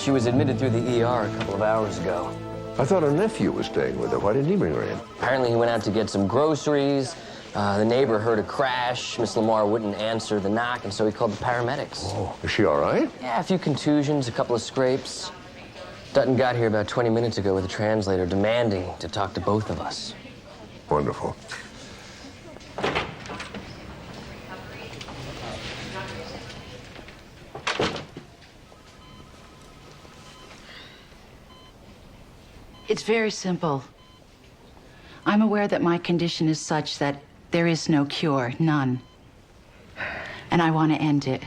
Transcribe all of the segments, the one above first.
She was admitted through the ER a couple of hours ago. I thought her nephew was staying with her. Why didn't he bring her in? Apparently he went out to get some groceries. The neighbor heard a crash. Miss Lamar wouldn't answer the knock, and so he called the paramedics. Oh, is she all right? Yeah, a few contusions, a couple of scrapes. Dutton got here about 20 minutes ago with a translator demanding to talk to both of us. Wonderful. It's very simple. I'm aware that my condition is such that there is no cure, none. And I want to end it.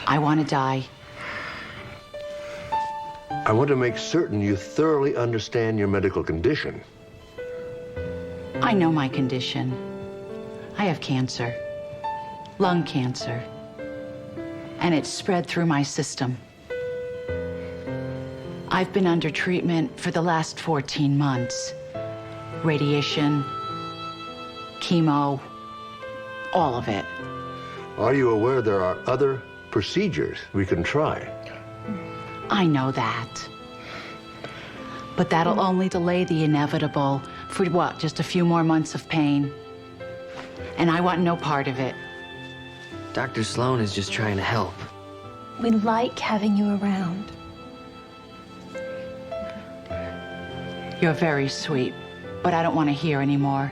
I want to die. I want to make certain you thoroughly understand your medical condition. I know my condition. I have cancer, lung cancer, and it's spread through my system. I've been under treatment for the last 14 months. Radiation, chemo, all of it. Are you aware there are other procedures we can try? I know that. But that'll only delay the inevitable for what, just a few more months of pain? And I want no part of it. Dr. Sloan is just trying to help. We like having you around. You're very sweet, but I don't want to hear anymore.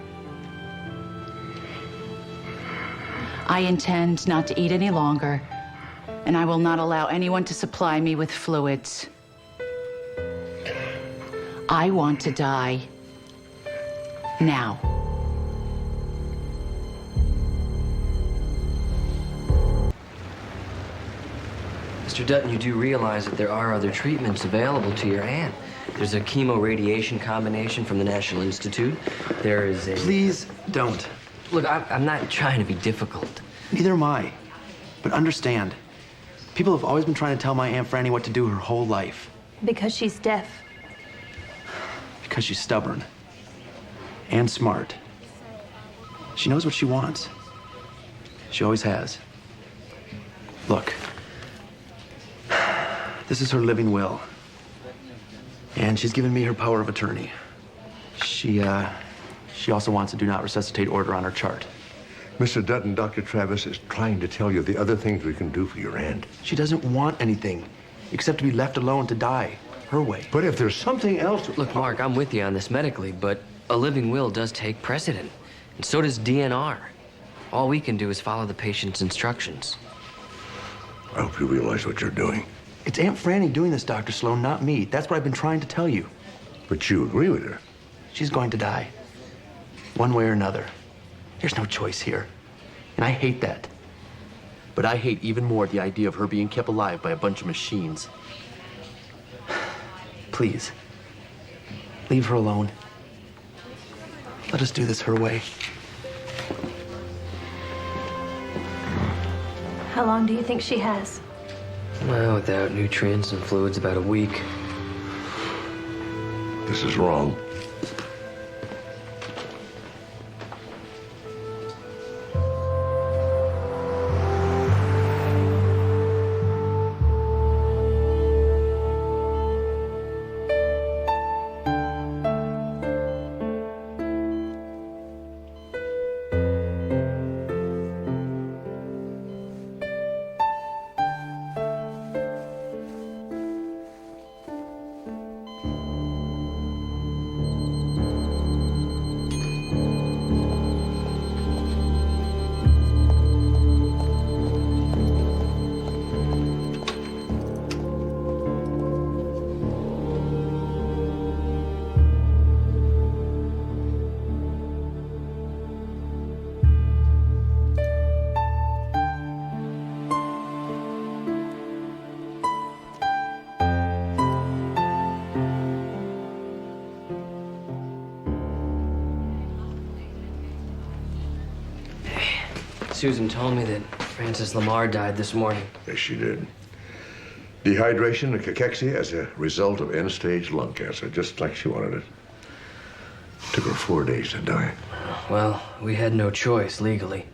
I intend not to eat any longer, and I will not allow anyone to supply me with fluids. I want to die now. Mr. Dutton, you do realize that there are other treatments available to your aunt. There's a chemo-radiation combination from the National Institute. There is a... Please don't. Look, I'm not trying to be difficult. Neither am I. But understand, people have always been trying to tell my Aunt Franny what to do her whole life. Because she's deaf. Because she's stubborn. And smart. She knows what she wants. She always has. Look. This is her living will. And she's given me her power of attorney. She also wants a do not resuscitate order on her chart. Mr. Dutton, Dr. Travis is trying to tell you the other things we can do for your aunt. She doesn't want anything except to be left alone to die her way. But if there's something else... Look, Mark, I'm with you on this medically, but a living will does take precedent. And so does DNR. All we can do is follow the patient's instructions. I hope you realize what you're doing. It's Aunt Franny doing this, Dr. Sloan, not me. That's what I've been trying to tell you. But you agree with her. She's going to die. One way or another. There's no choice here. And I hate that. But I hate even more the idea of her being kept alive by a bunch of machines. Please, leave her alone. Let us do this her way. How long do you think she has? Well, without nutrients and fluids, about a week. This is wrong. Susan told me that Frances Lamar died this morning. Yes, she did. Dehydration and cachexia as a result of end-stage lung cancer, just like she wanted it. Took her 4 days to die. Well, we had no choice legally.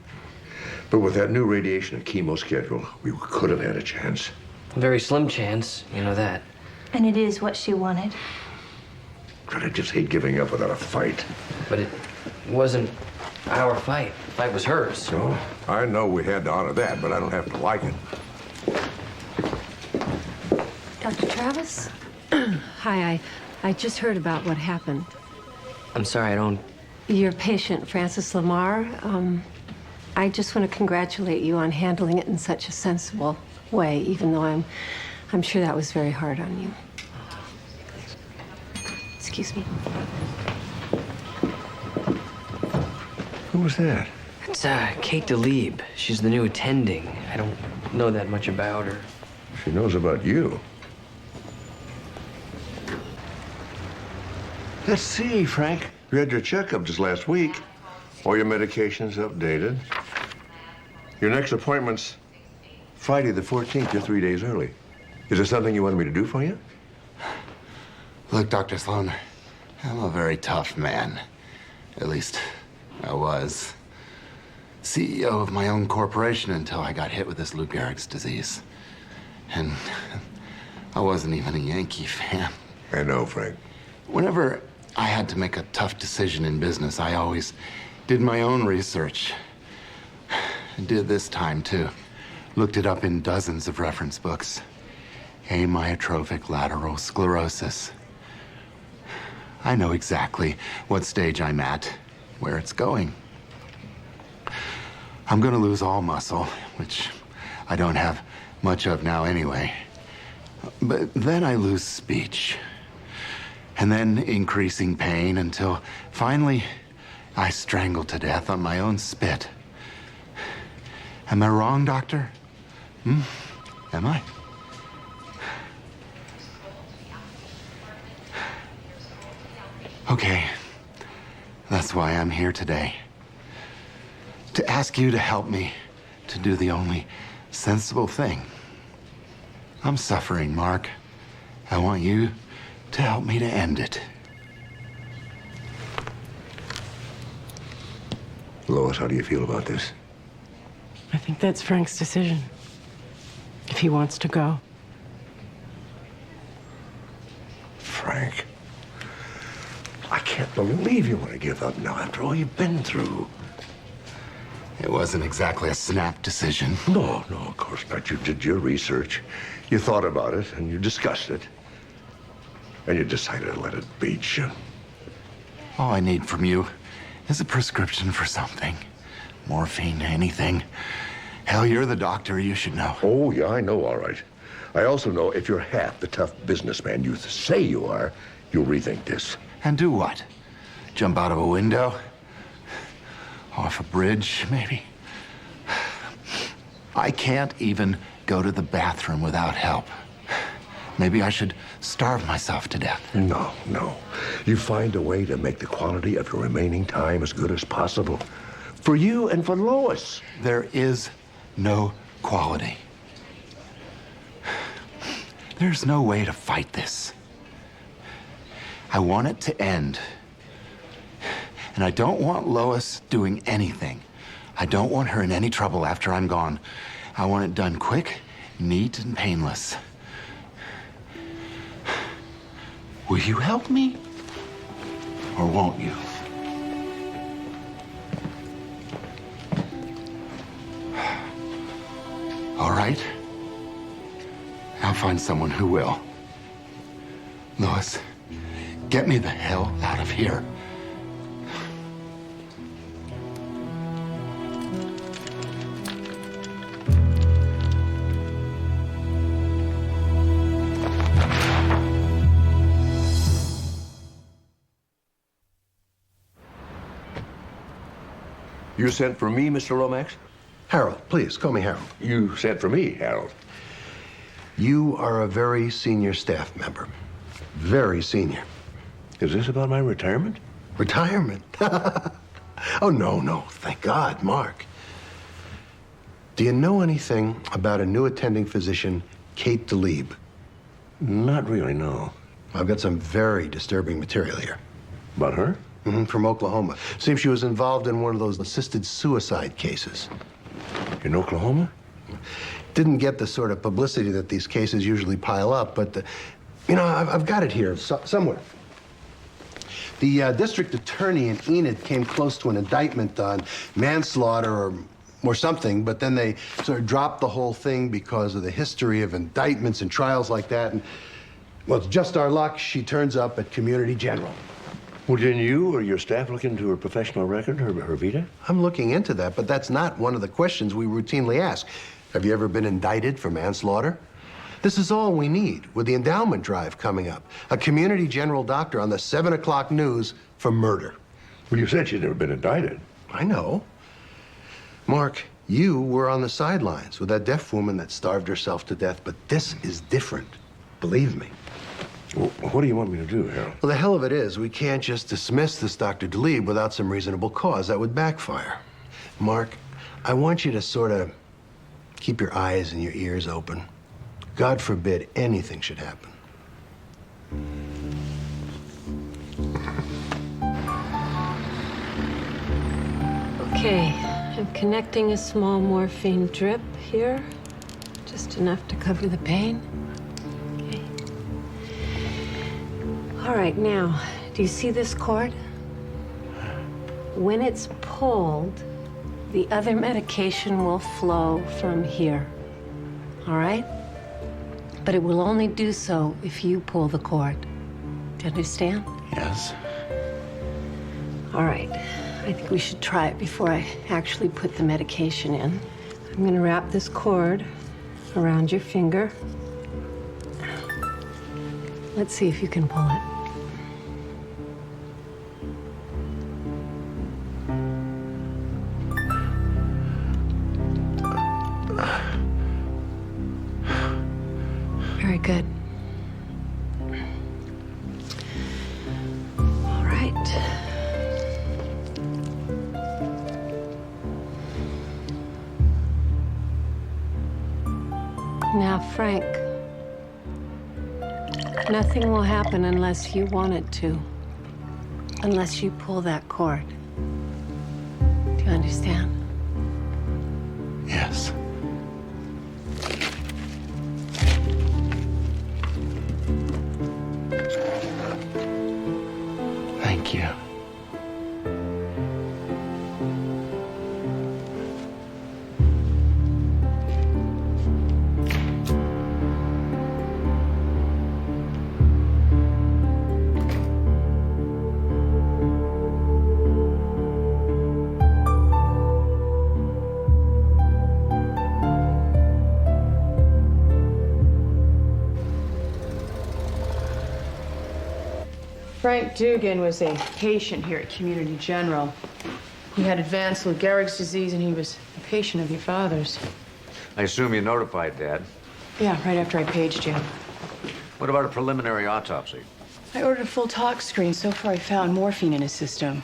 But with that new radiation and chemo schedule, we could have had a chance. A very slim chance, you know that. And it is what she wanted. God, I just hate giving up without a fight. But it wasn't our fight. The fight was hers. No, I know we had to honor that, but I don't have to like it. Dr. Travis? Hi, I just heard about what happened. I'm sorry, I don't... Your patient, Francis Lamar, I just want to congratulate you on handling it in such a sensible way, even though I'm sure that was very hard on you. Excuse me. Who was that? It's Kate DeLiebe. She's the new attending. I don't know that much about her. She knows about you. Let's see, Frank. You had your checkup just last week. All your medications updated. Your next appointment's Friday the 14th. You're 3 days early. Is there something you wanted me to do for you? Look, Dr. Sloan, I'm a very tough man. At least, I was. CEO of my own corporation until I got hit with this Lou Gehrig's disease. And I wasn't even a Yankee fan. I know, Frank. Whenever I had to make a tough decision in business, I always did my own research. I did this time, too. Looked it up in dozens of reference books. Amyotrophic lateral sclerosis. I know exactly what stage I'm at, where it's going. I'm gonna lose all muscle, which I don't have much of now anyway. But then I lose speech. And then increasing pain until finally I strangle to death on my own spit. Am I wrong, Doctor? Am I? Okay, that's why I'm here today. To ask you to help me to do the only sensible thing. I'm suffering, Mark. I want you to help me to end it. Lois, how do you feel about this? I think that's Frank's decision. If he wants to go. Frank, I can't believe you want to give up now after all you've been through. It wasn't exactly a snap decision. No, of course not. You did your research. You thought about it, and you discussed it. And you decided to let it beat you. All I need from you is a prescription for something. Morphine, anything. Hell, you're the doctor. You should know. Oh, yeah, I know, all right. I also know if you're half the tough businessman you say you are, you'll rethink this. And do what? Jump out of a window? Off a bridge, maybe? I can't even go to the bathroom without help. Maybe I should starve myself to death. No. You find a way to make the quality of your remaining time as good as possible. For you and for Lois. There is no quality. There's no way to fight this. I want it to end. And I don't want Lois doing anything. I don't want her in any trouble after I'm gone. I want it done quick, neat, and painless. Will you help me? Or won't you? All right. I'll find someone who will. Lois, get me the hell out of here. You sent for me, Mr. Lomax? Harold, please, call me Harold. You sent for me, Harold. You are a very senior staff member. Very senior. Is this about my retirement? Retirement? Oh, no, thank God, Mark. Do you know anything about a new attending physician, Kate DeLiebe? Not really, no. I've got some very disturbing material here. About her? From Oklahoma. Seems she was involved in one of those assisted suicide cases. In Oklahoma? didn't get the sort of publicity that these cases usually pile up, but, you know, I've got it here somewhere. The district attorney in Enid came close to an indictment on manslaughter or something, but then they sort of dropped the whole thing because of the history of indictments and trials like that. And, well, it's just our luck she turns up at Community General. Well, didn't you or your staff look into her professional record, her vita? I'm looking into that, but that's not one of the questions we routinely ask. Have you ever been indicted for manslaughter? This is all we need with the endowment drive coming up. A Community General doctor on the 7 o'clock news for murder. Well, you said she'd never been indicted. I know. Mark, you were on the sidelines with that deaf woman that starved herself to death, but this is different. Believe me. Well, what do you want me to do, Harold? Well, the hell of it is, we can't just dismiss this Dr. DeLeeb without some reasonable cause. That would backfire. Mark, I want you to sort of keep your eyes and your ears open. God forbid anything should happen. Okay, I'm connecting a small morphine drip here, just enough to cover the pain. Okay. All right, now, do you see this cord? When it's pulled, the other medication will flow from here. All right? But it will only do so if you pull the cord. Do you understand? Yes. All right. I think we should try it before I actually put the medication in. I'm gonna wrap this cord around your finger. Let's see if you can pull it. Very good. All right. Now, Frank, nothing will happen unless you want it to. Unless you pull that cord. Do you understand? Yes. Thank you. Frank Dugan was a patient here at Community General. He had advanced Lou Gehrig's disease, and he was a patient of your father's. I assume you notified Dad. Yeah, right after I paged you. What about a preliminary autopsy? I ordered a full tox screen. So far, I found morphine in his system.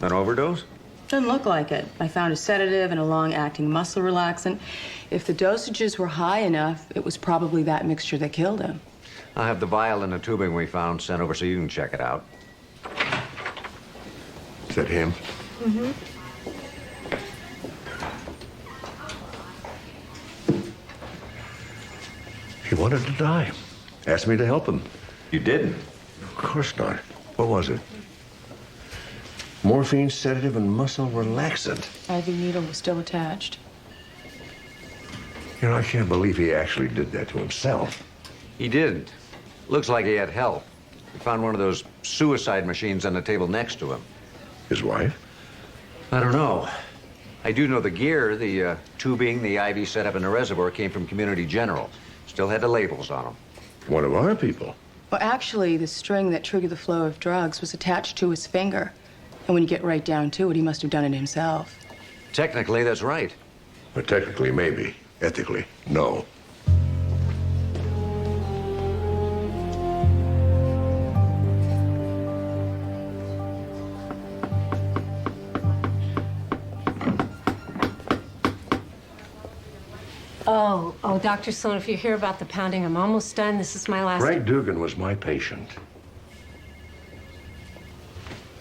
An overdose? Doesn't look like it. I found a sedative and a long-acting muscle relaxant. If the dosages were high enough, it was probably that mixture that killed him. I'll have the vial and the tubing we found sent over so you can check it out. Is that him? Mm-hmm. He wanted to die. Asked me to help him. You didn't? Of course not. What was it? Morphine, sedative, and muscle relaxant. IV needle was still attached. You know, I can't believe he actually did that to himself. He didn't. Looks like he had help. We found one of those suicide machines on the table next to him. His wife? I don't know. I do know the gear, the tubing, the IV setup, and the reservoir came from Community General. Still had the labels on them. One of our people. Well, actually, the string that triggered the flow of drugs was attached to his finger. And when you get right down to it, he must have done it himself. Technically, that's right. But technically, maybe. Ethically, no. Oh, Dr. Sloan, if you hear about the pounding, I'm almost done. This is my last... Frank Dugan was my patient.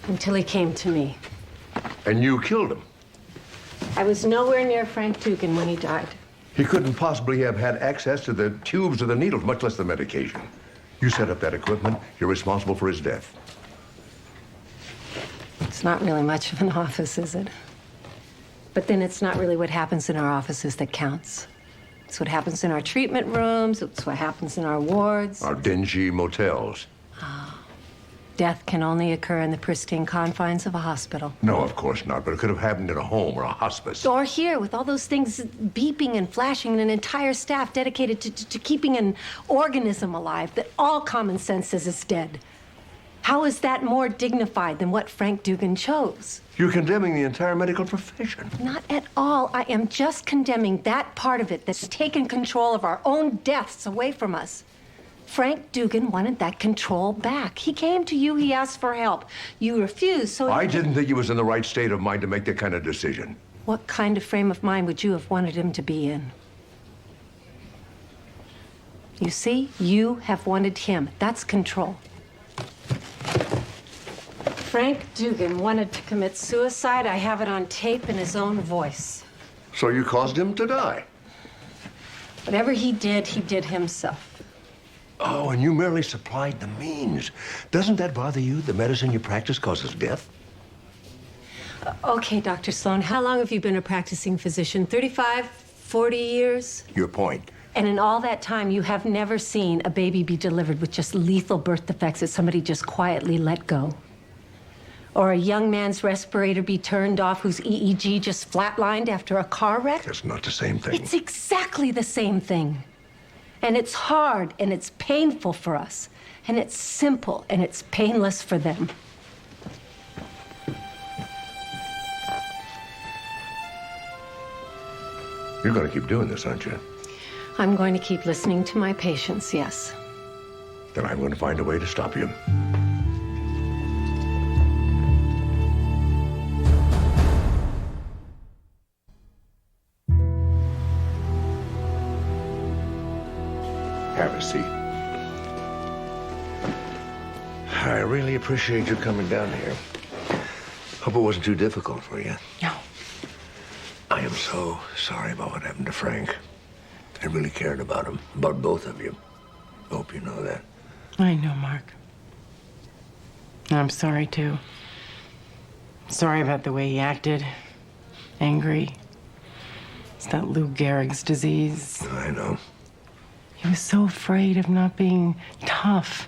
Until he came to me. And you killed him. I was nowhere near Frank Dugan when he died. He couldn't possibly have had access to the tubes or the needles, much less the medication. You set up that equipment. You're responsible for his death. It's not really much of an office, is it? But then it's not really what happens in our offices that counts. It's what happens in our treatment rooms. It's what happens in our wards. Our dingy motels. Death can only occur in the pristine confines of a hospital. No, of course not, but it could have happened in a home or a hospice. Or here, with all those things beeping and flashing, and an entire staff dedicated to keeping an organism alive that all common sense says is dead. How is that more dignified than what Frank Dugan chose? You're condemning the entire medical profession. Not at all. I am just condemning that part of it that's taken control of our own deaths away from us. Frank Dugan wanted that control back. He came to you, he asked for help. You refused, so... I didn't think he was in the right state of mind to make that kind of decision. What kind of frame of mind would you have wanted him to be in? You see, you have wanted him. That's control. Frank Dugan wanted to commit suicide. I have it on tape in his own voice. So you caused him to die? Whatever he did himself. Oh, and you merely supplied the means. Doesn't that bother you? The medicine you practice causes death? Okay, Dr. Sloan, how long have you been a practicing physician? 35, 40 years? Your point. And in all that time, you have never seen a baby be delivered with just lethal birth defects that somebody just quietly let go. Or a young man's respirator be turned off whose EEG just flatlined after a car wreck? That's not the same thing. It's exactly the same thing. And it's hard and it's painful for us. And it's simple and it's painless for them. You're going to keep doing this, aren't you? I'm going to keep listening to my patients, yes. Then I'm going to find a way to stop you. Have a seat. I really appreciate you coming down here. Hope it wasn't too difficult for you. No. I am so sorry about what happened to Frank. I really cared about him, about both of you. Hope you know that. I know, Mark. I'm sorry, too. Sorry about the way he acted. Angry. It's that Lou Gehrig's disease. I know. He was so afraid of not being tough.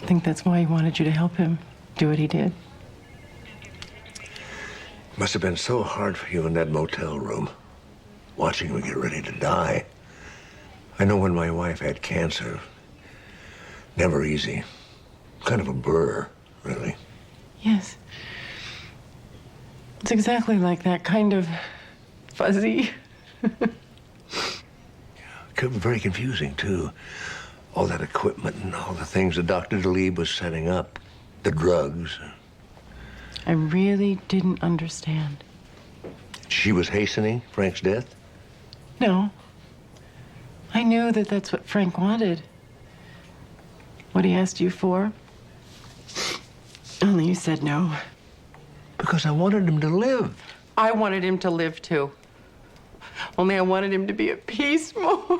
I think that's why he wanted you to help him do what he did. Must have been so hard for you in that motel room, watching him get ready to die. I know when my wife had cancer. Never easy. Kind of a blur, really. Yes. It's exactly like that, kind of fuzzy. Could be very confusing, too. All that equipment and all the things that Dr. DeLeeb was setting up. The drugs. I really didn't understand. She was hastening Frank's death? No. I knew that that's what Frank wanted. What he asked you for. Only you said no. Because I wanted him to live. I wanted him to live, too. Only I wanted him to be at peace more.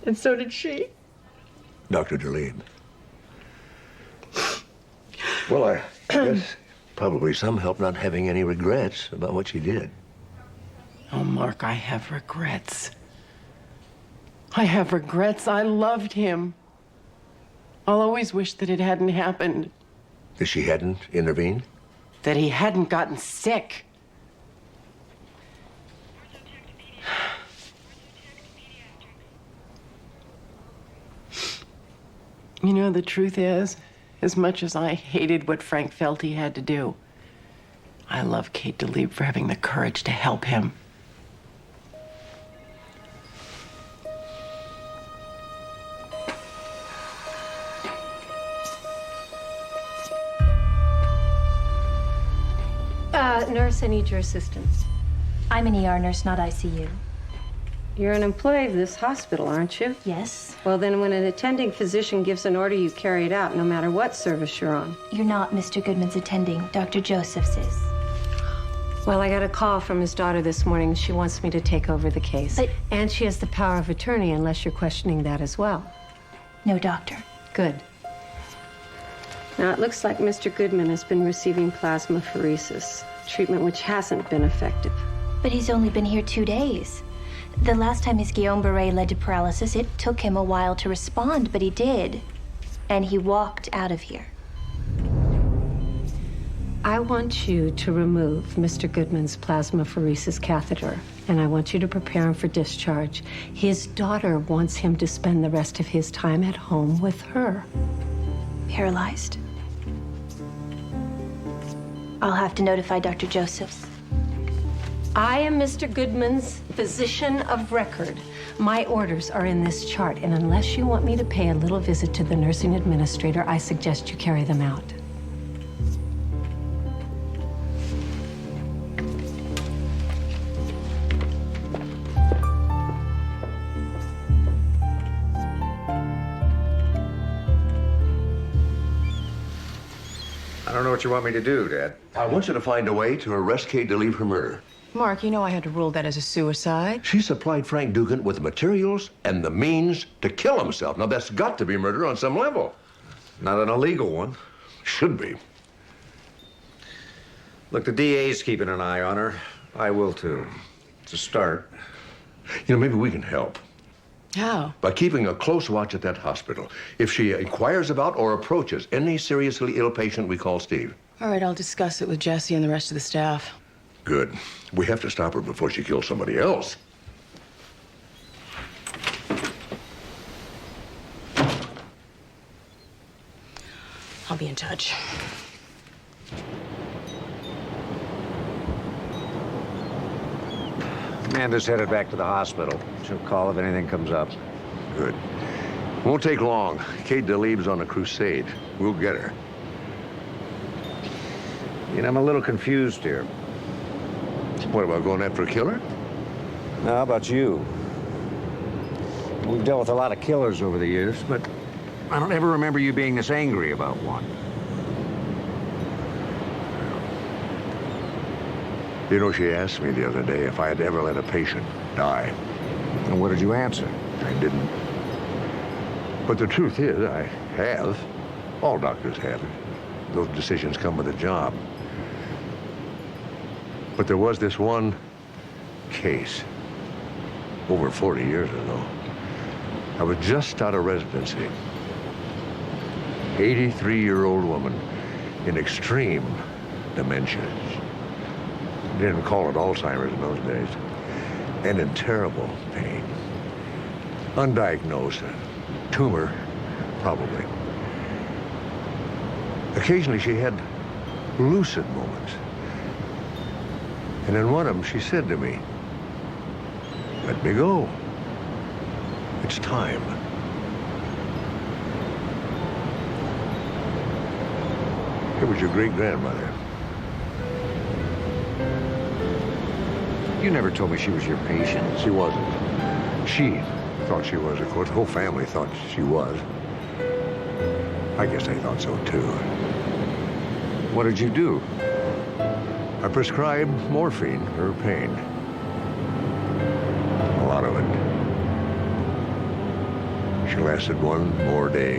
And so did she. Dr. DeLeeb. Well, I guess probably some help not having any regrets about what she did. Oh, Mark, I have regrets. I have regrets. I loved him. I'll always wish that it hadn't happened. That she hadn't intervened? That he hadn't gotten sick. You know, the truth is, as much as I hated what Frank felt he had to do, I love Kate DeLeeb for having the courage to help him. Nurse, I need your assistance. I'm an ER nurse, not ICU. You're an employee of this hospital, aren't you? Yes. Well, then when an attending physician gives an order, you carry it out, no matter what service you're on. You're not Mr. Goodman's attending. Dr. Joseph's is. Well, I got a call from his daughter this morning. She wants me to take over the case. But- And she has the power of attorney, unless you're questioning that as well. No, doctor. Good. Now, it looks like Mr. Goodman has been receiving plasmapheresis, treatment which hasn't been effective. But he's only been here 2 days. The last time his Guillain-Barré led to paralysis, it took him a while to respond, but he did. And he walked out of here. I want you to remove Mr. Goodman's plasmapheresis catheter, and I want you to prepare him for discharge. His daughter wants him to spend the rest of his time at home with her. Paralyzed. I'll have to notify Dr. Josephs. I am Mr. Goodman's physician of record. My orders are in this chart, and unless you want me to pay a little visit to the nursing administrator, I suggest you carry them out. I don't know what you want me to do, Dad. I want you to find a way to arrest Kate DeLeave for murder. Mark, you know I had to rule that as a suicide. She supplied Frank Dugan with the materials and the means to kill himself. Now, that's got to be murder on some level. Not an illegal one. Should be. Look, the DA's keeping an eye on her. I will, too. It's a start. You know, maybe we can help. How? By keeping a close watch at that hospital. If she inquires about or approaches any seriously ill patient, we call Steve. All right, I'll discuss it with Jesse and the rest of the staff. Good. We have to stop her before she kills somebody else. I'll be in touch. Amanda's headed back to the hospital. She'll call if anything comes up. Good. Won't take long. Kate DeLeave's on a crusade. We'll get her. You know, I'm a little confused here. What, about going after a killer? Now, how about you? We've dealt with a lot of killers over the years, but I don't ever remember you being this angry about one. You know, she asked me the other day if I had ever let a patient die. And what did you answer? I didn't. But the truth is, I have. All doctors have. Those decisions come with a job. But there was this one case over 40 years ago. I was just out of residency. 83-year-old woman in extreme dementia. Didn't call it Alzheimer's in those days. And in terrible pain. Undiagnosed. Tumor, probably. Occasionally she had lucid moments. And in one of them she said to me, "Let me go. It's time." It was your great-grandmother. You never told me she was your patient. She wasn't. She thought she was, of course. The whole family thought she was. I guess they thought so, too. What did you do? I prescribed morphine for her pain. A lot of it. She lasted one more day.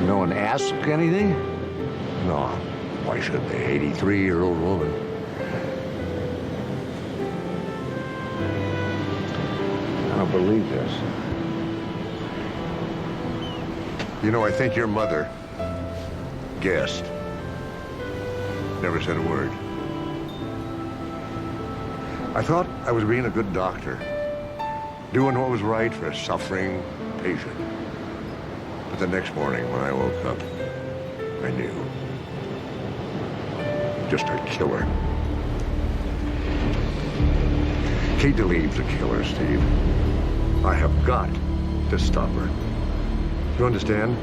No one asked anything? No. Why should they? 83-year-old woman. I don't believe this. You know, I think your mother guessed. Never said a word. I thought I was being a good doctor, doing what was right for a suffering patient. But the next morning when I woke up, I knew. Just a killer. Kate DeLeave's a killer, Steve. I have got to stop her. You understand?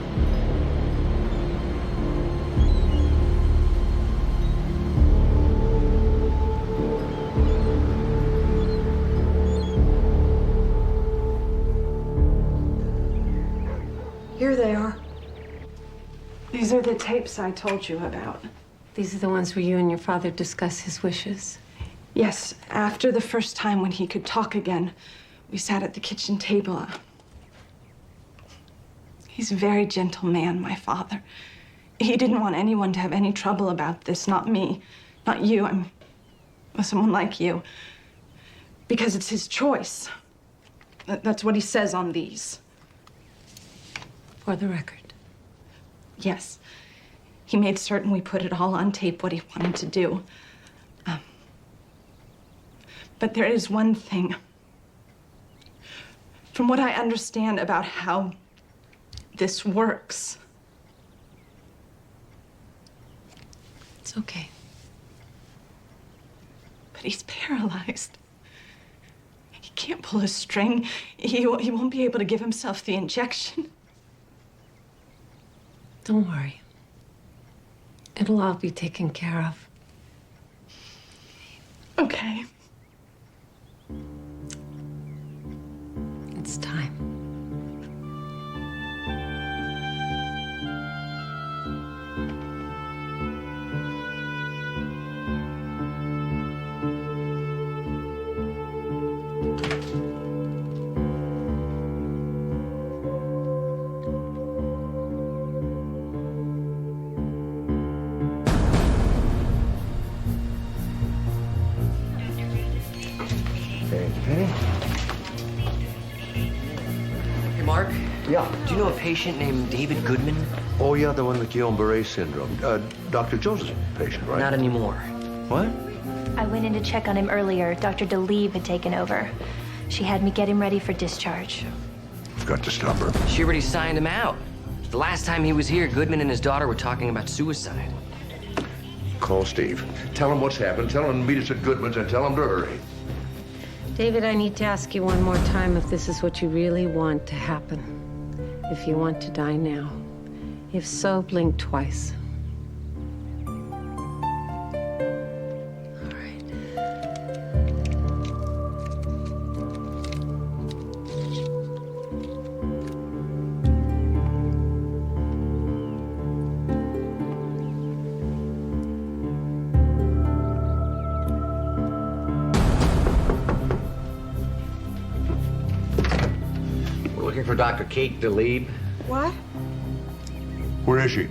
Here they are. These are the tapes I told you about. These are the ones where you and your father discuss his wishes. Yes, after the first time when he could talk again, we sat at the kitchen table. He's a very gentle man, my father. He didn't want anyone to have any trouble about this, not me, not you. I'm with someone like you. Because it's his choice. That's what he says on these. For the record. Yes. He made certain we put it all on tape, what he wanted to do. But there is one thing. From what I understand about how this works. It's okay. But he's paralyzed. He can't pull a string. He won't be able to give himself the injection. Don't worry. It'll all be taken care of. Okay. It's time. Hey, Mark. Yeah. Do you know a patient named David Goodman? Oh, yeah, the one with Guillain-Barré syndrome. Dr. Joseph's patient, right? Not anymore. What? I went in to check on him earlier. Dr. DeLeave had taken over. She had me get him ready for discharge. I've got to stop her. She already signed him out. The last time he was here, Goodman and his daughter were talking about suicide. Call Steve. Tell him what's happened. Tell him to meet us at Goodman's and tell him to hurry. David, I need to ask you one more time if this is what you really want to happen. If you want to die now. If so, blink twice. All right. We're looking for Dr. Kate DeLeave. What? Where is she?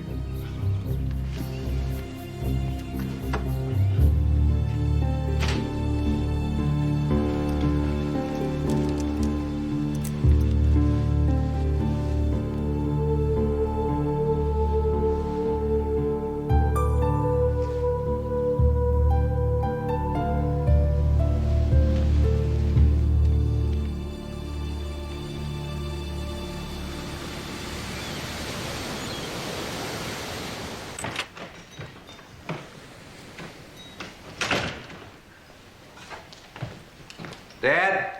Dad?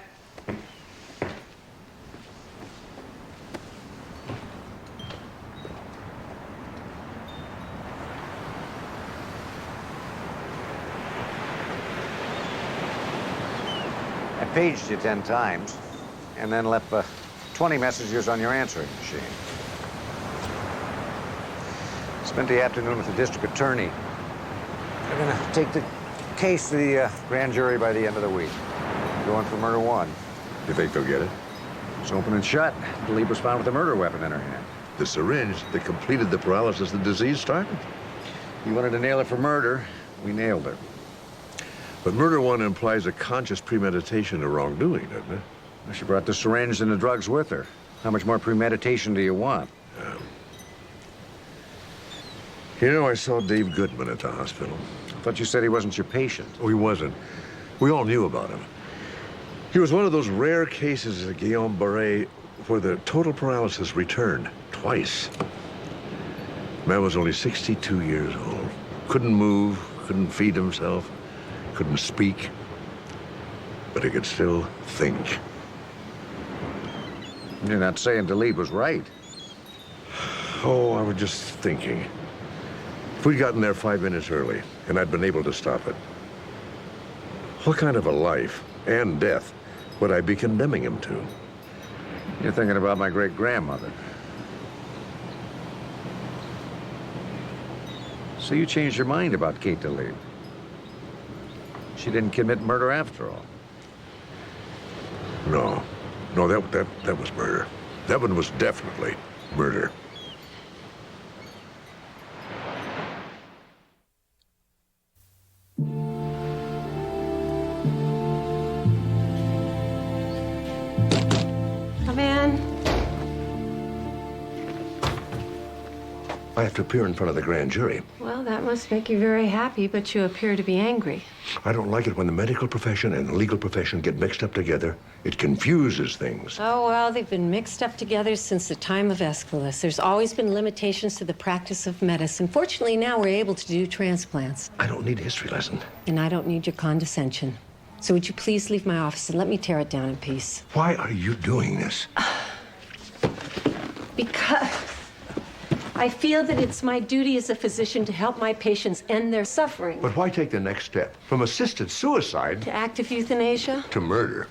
I paged you 10 times and then left 20 messages on your answering machine. Spent the afternoon with the district attorney. They're gonna take the case to the grand jury by the end of the week. Going for murder one. You think they'll get it? It's open and shut. DeLeave was found with a murder weapon in her hand. The syringe that completed the paralysis the disease started. You wanted to nail her for murder. We nailed her. But murder one implies a conscious premeditation of wrongdoing, doesn't it? Well, she brought the syringe and the drugs with her. How much more premeditation do you want? You know, I saw Dave Goodman at the hospital. I thought you said he wasn't your patient. Oh, he wasn't. We all knew about him. He was one of those rare cases of Guillain-Barré where the total paralysis returned twice. Man was only 62 years old. Couldn't move, couldn't feed himself, couldn't speak, but he could still think. You're not saying DeLeave was right. Oh, I was just thinking. If we'd gotten there 5 minutes early, and I'd been able to stop it, what kind of a life and death would I be condemning him to? You're thinking about my great-grandmother. So you changed your mind about Kate DeLee. She didn't commit murder after all. No. No, that was murder. That one was definitely murder. Come in. I have to appear in front of the grand jury. Well, that must make you very happy, but you appear to be angry. I don't like it when the medical profession and the legal profession get mixed up together. It confuses things. Oh, well, they've been mixed up together since the time of Aeschylus. There's always been limitations to the practice of medicine. Fortunately, now we're able to do transplants. I don't need a history lesson. And I don't need your condescension. So would you please leave my office and let me tear it down in peace? Why are you doing this? Because I feel that it's my duty as a physician to help my patients end their suffering. But why take the next step? From assisted suicide To active euthanasia? to murder.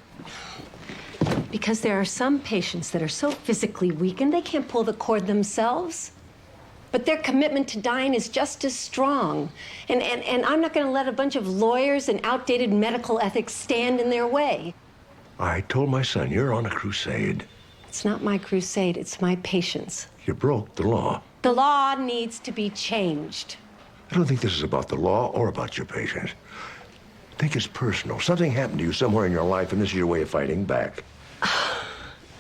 Because there are some patients that are so physically weakened they can't pull the cord themselves. But their commitment to dying is just as strong. And I'm not going to let a bunch of lawyers and outdated medical ethics stand in their way. I told my son, you're on a crusade. It's not my crusade, it's my patients. You broke the law. The law needs to be changed. I don't think this is about the law or about your patients. I think it's personal. Something happened to you somewhere in your life, and this is your way of fighting back.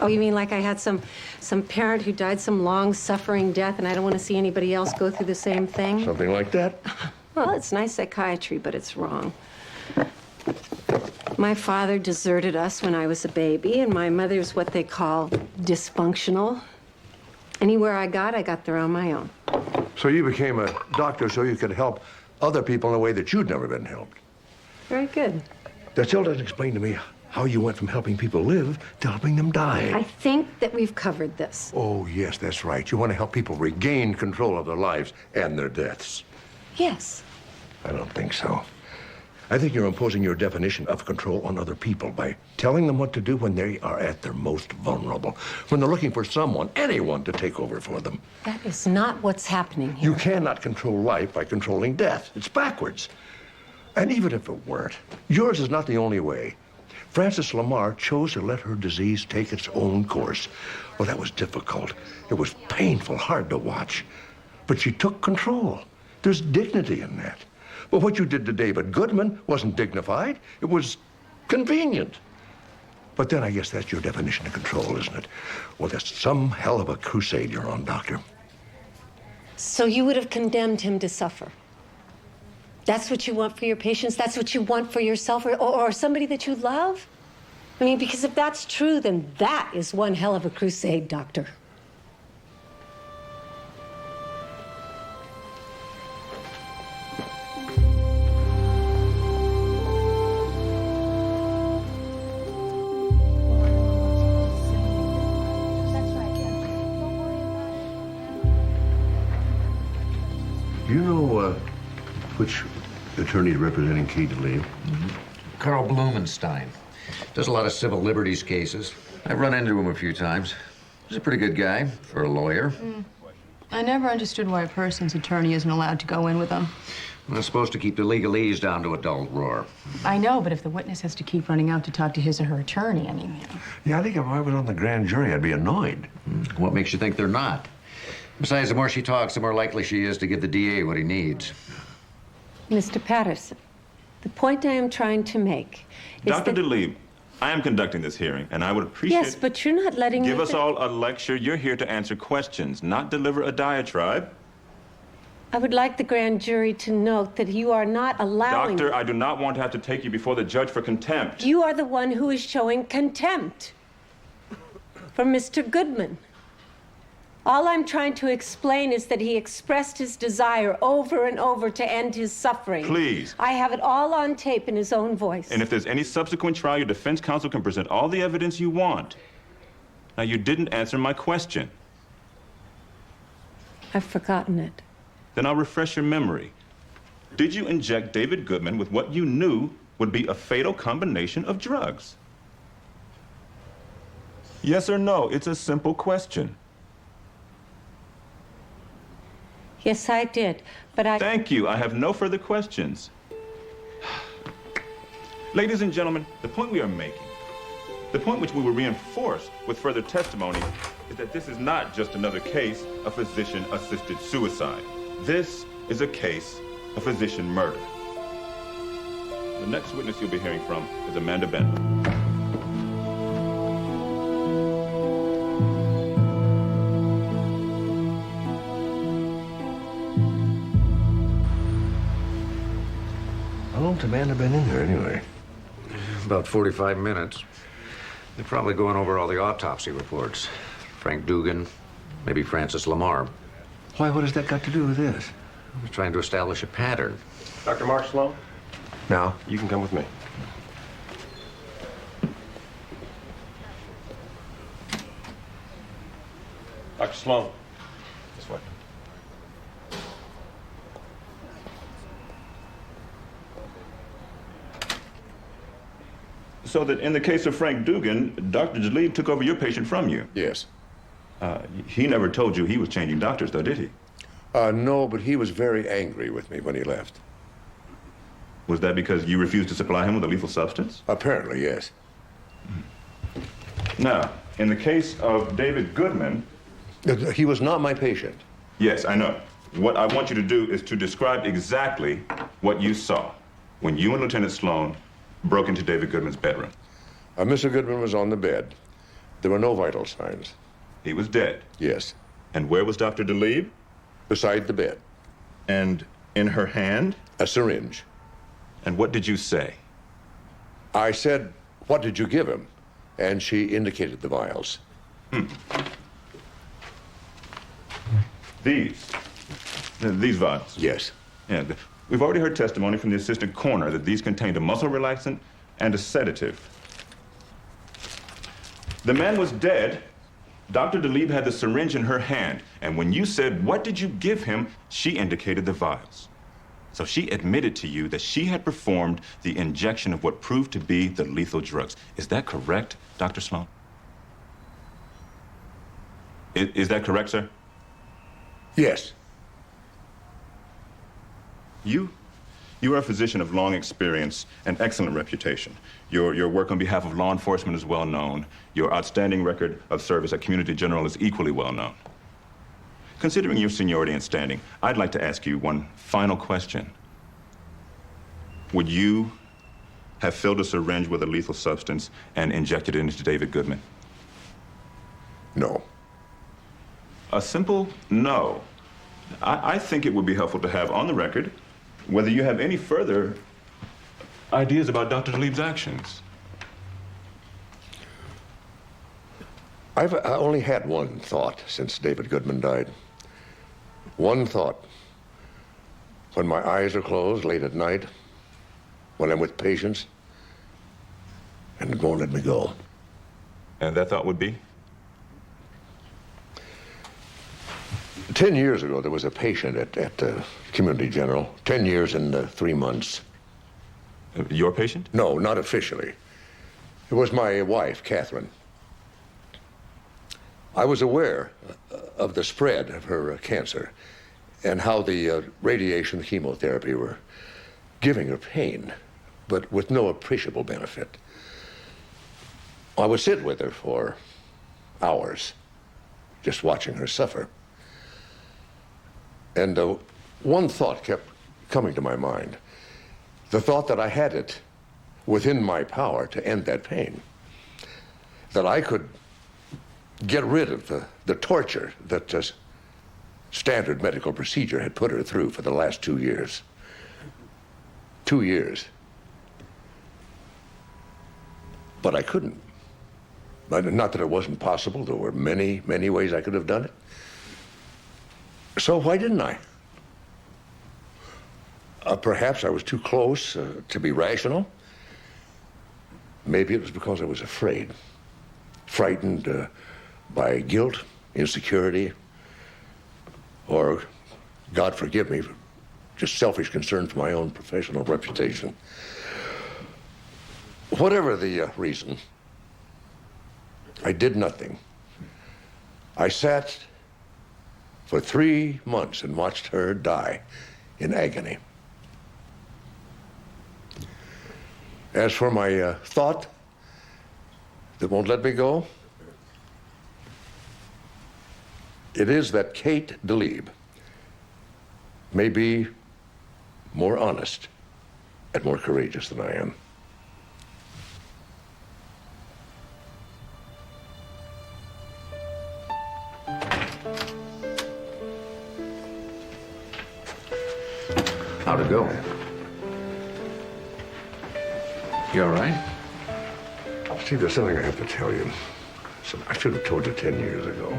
Oh, you mean like I had some parent who died some long-suffering death, and I don't want to see anybody else go through the same thing? Something like that? Well, it's nice psychiatry, but it's wrong. My father deserted us when I was a baby, and my mother's what they call dysfunctional. Anywhere I got there on my own. So you became a doctor so you could help other people in a way that you'd never been helped. Very good. That still doesn't explain to me how you went from helping people live to helping them die. I think that we've covered this. Oh, yes, that's right. You want to help people regain control of their lives and their deaths. Yes. I don't think so. I think you're imposing your definition of control on other people by telling them what to do when they are at their most vulnerable, when they're looking for someone, anyone, to take over for them. That is not what's happening here. You cannot control life by controlling death. It's backwards. And even if it weren't, yours is not the only way. Frances Lamar chose to let her disease take its own course. Well, that was difficult. It was painful, hard to watch. But she took control. There's dignity in that. But what you did to David Goodman wasn't dignified. It was convenient. But then I guess that's your definition of control, isn't it? Well, that's some hell of a crusade you're on, Doctor. So you would have condemned him to suffer? That's what you want for your patients? That's what you want for yourself or somebody that you love? I mean, because if that's true, then that is one hell of a crusade, Doctor. Do you know which attorney is representing Kate DeLee? Carl Blumenstein. Does a lot of civil liberties cases. I've run into him a few times. He's a pretty good guy for a lawyer. I never understood why a person's attorney isn't allowed to go in with them. I'm supposed to keep the legalese down to a dull roar. I know, but if the witness has to keep running out to talk to his or her attorney, I mean, you know. Yeah, I think if I was on the grand jury, I'd be annoyed. What makes you think they're not? Besides, the more she talks, the more likely she is to give the DA what he needs. Mr. Patterson, the point I am trying to make is Dr. that... DeLee, I am conducting this hearing, and I would appreciate... Yes, but you're not letting me... Give us all a lecture. You're here to answer questions, not deliver a diatribe. I would like the grand jury to note that you are not allowing... Doctor, I do not want to have to take you before the judge for contempt. You are the one who is showing contempt for Mr. Goodman. All I'm trying to explain is that he expressed his desire over and over to end his suffering. Please. I have it all on tape in his own voice. And if there's any subsequent trial, your defense counsel can present all the evidence you want. Now, you didn't answer my question. I've forgotten it. Then I'll refresh your memory. Did you inject David Goodman with what you knew would be a fatal combination of drugs? Yes or no? It's a simple question. Yes, I did, but I... Thank you. I have no further questions. Ladies and gentlemen, the point we are making, the point which we will reinforce with further testimony, is that this is not just another case of physician-assisted suicide. This is a case of physician murder. The next witness you'll be hearing from is Amanda Bentley. How long's Amanda been in there anyway? About 45 minutes. They're probably going over all the autopsy reports. Frank Dugan, maybe Francis Lamar. Why, what has that got to do with this? We're trying to establish a pattern. Dr. Mark Sloan? Now? You can come with me. Dr. Sloan, this way. So that in the case of Frank Dugan, Dr. Jalib took over your patient from you. Yes. He never told you he was changing doctors, though, did he? No, but he was very angry with me when he left. Was that because you refused to supply him with a lethal substance? Apparently, yes. Now, in the case of David Goodman... He was not my patient. Yes, I know. What I want you to do is to describe exactly what you saw when you and Lieutenant Sloan broke into David Goodman's bedroom. Mr. Goodman was on the bed. There were no vital signs. He was dead? Yes. And where was Dr. Jalib? Beside the bed. And in her hand? A syringe. And what did you say? I said, "What did you give him?" And she indicated the vials. These vials? Yes. Yeah, we've already heard testimony from the assistant coroner that these contained a muscle relaxant and a sedative. The man was dead. Dr. Jalib had the syringe in her hand, and when you said, "What did you give him?" she indicated the vials. So she admitted to you that she had performed the injection of what proved to be the lethal drugs. Is that correct, Dr. Sloan? Is that correct, sir? Yes. You are a physician of long experience and excellent reputation. Your work on behalf of law enforcement is well known. Your outstanding record of service at Community General is equally well known. Considering your seniority and standing, I'd like to ask you one final question. Would you have filled a syringe with a lethal substance and injected it into David Goodman? No. A simple no. I think it would be helpful to have on the record whether you have any further ideas about Dr. Jalib's actions. I've only had one thought since David Goodman died. One thought. When my eyes are closed late at night, when I'm with patients, and it won't let me go. And that thought would be? 10 years ago, there was a patient at Community General. 10 years and 3 months. Your patient? No, not officially. It was my wife, Catherine. I was aware of the spread of her cancer and how the radiation and chemotherapy were giving her pain, but with no appreciable benefit. I would sit with her for hours, just watching her suffer. And one thought kept coming to my mind. The thought that I had it within my power to end that pain. That I could get rid of the torture that standard medical procedure had put her through for the last 2 years. 2 years. But I couldn't. Not that it wasn't possible. There were many, many ways I could have done it. So why didn't I? Perhaps I was too close to be rational. Maybe it was because I was afraid. Frightened by guilt, insecurity, or, God forgive me, just selfish concern for my own professional reputation. Whatever the reason, I did nothing. I sat for 3 months and watched her die in agony. As for my thought that won't let me go, it is that Kate DeLeeb may be more honest and more courageous than I am. How'd it go? You all right? Steve, there's something I have to tell you. I should have told you 10 years ago.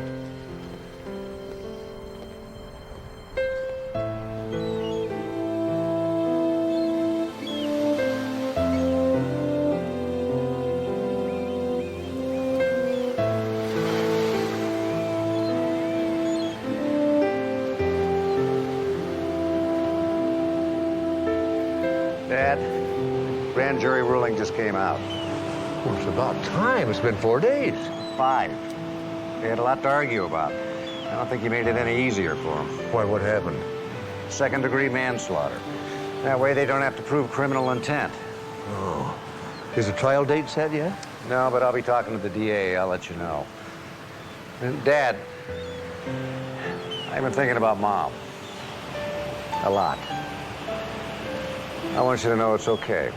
Dad, grand jury ruling just came out. Well, it's about time. It's been 4 days. 5. They had a lot to argue about. I don't think you made it any easier for them. Why, what happened? Second-degree manslaughter. That way they don't have to prove criminal intent. Oh. Is the trial date set yet? No, but I'll be talking to the DA. I'll let you know. And Dad, I've been thinking about Mom. A lot. I want you to know it's okay.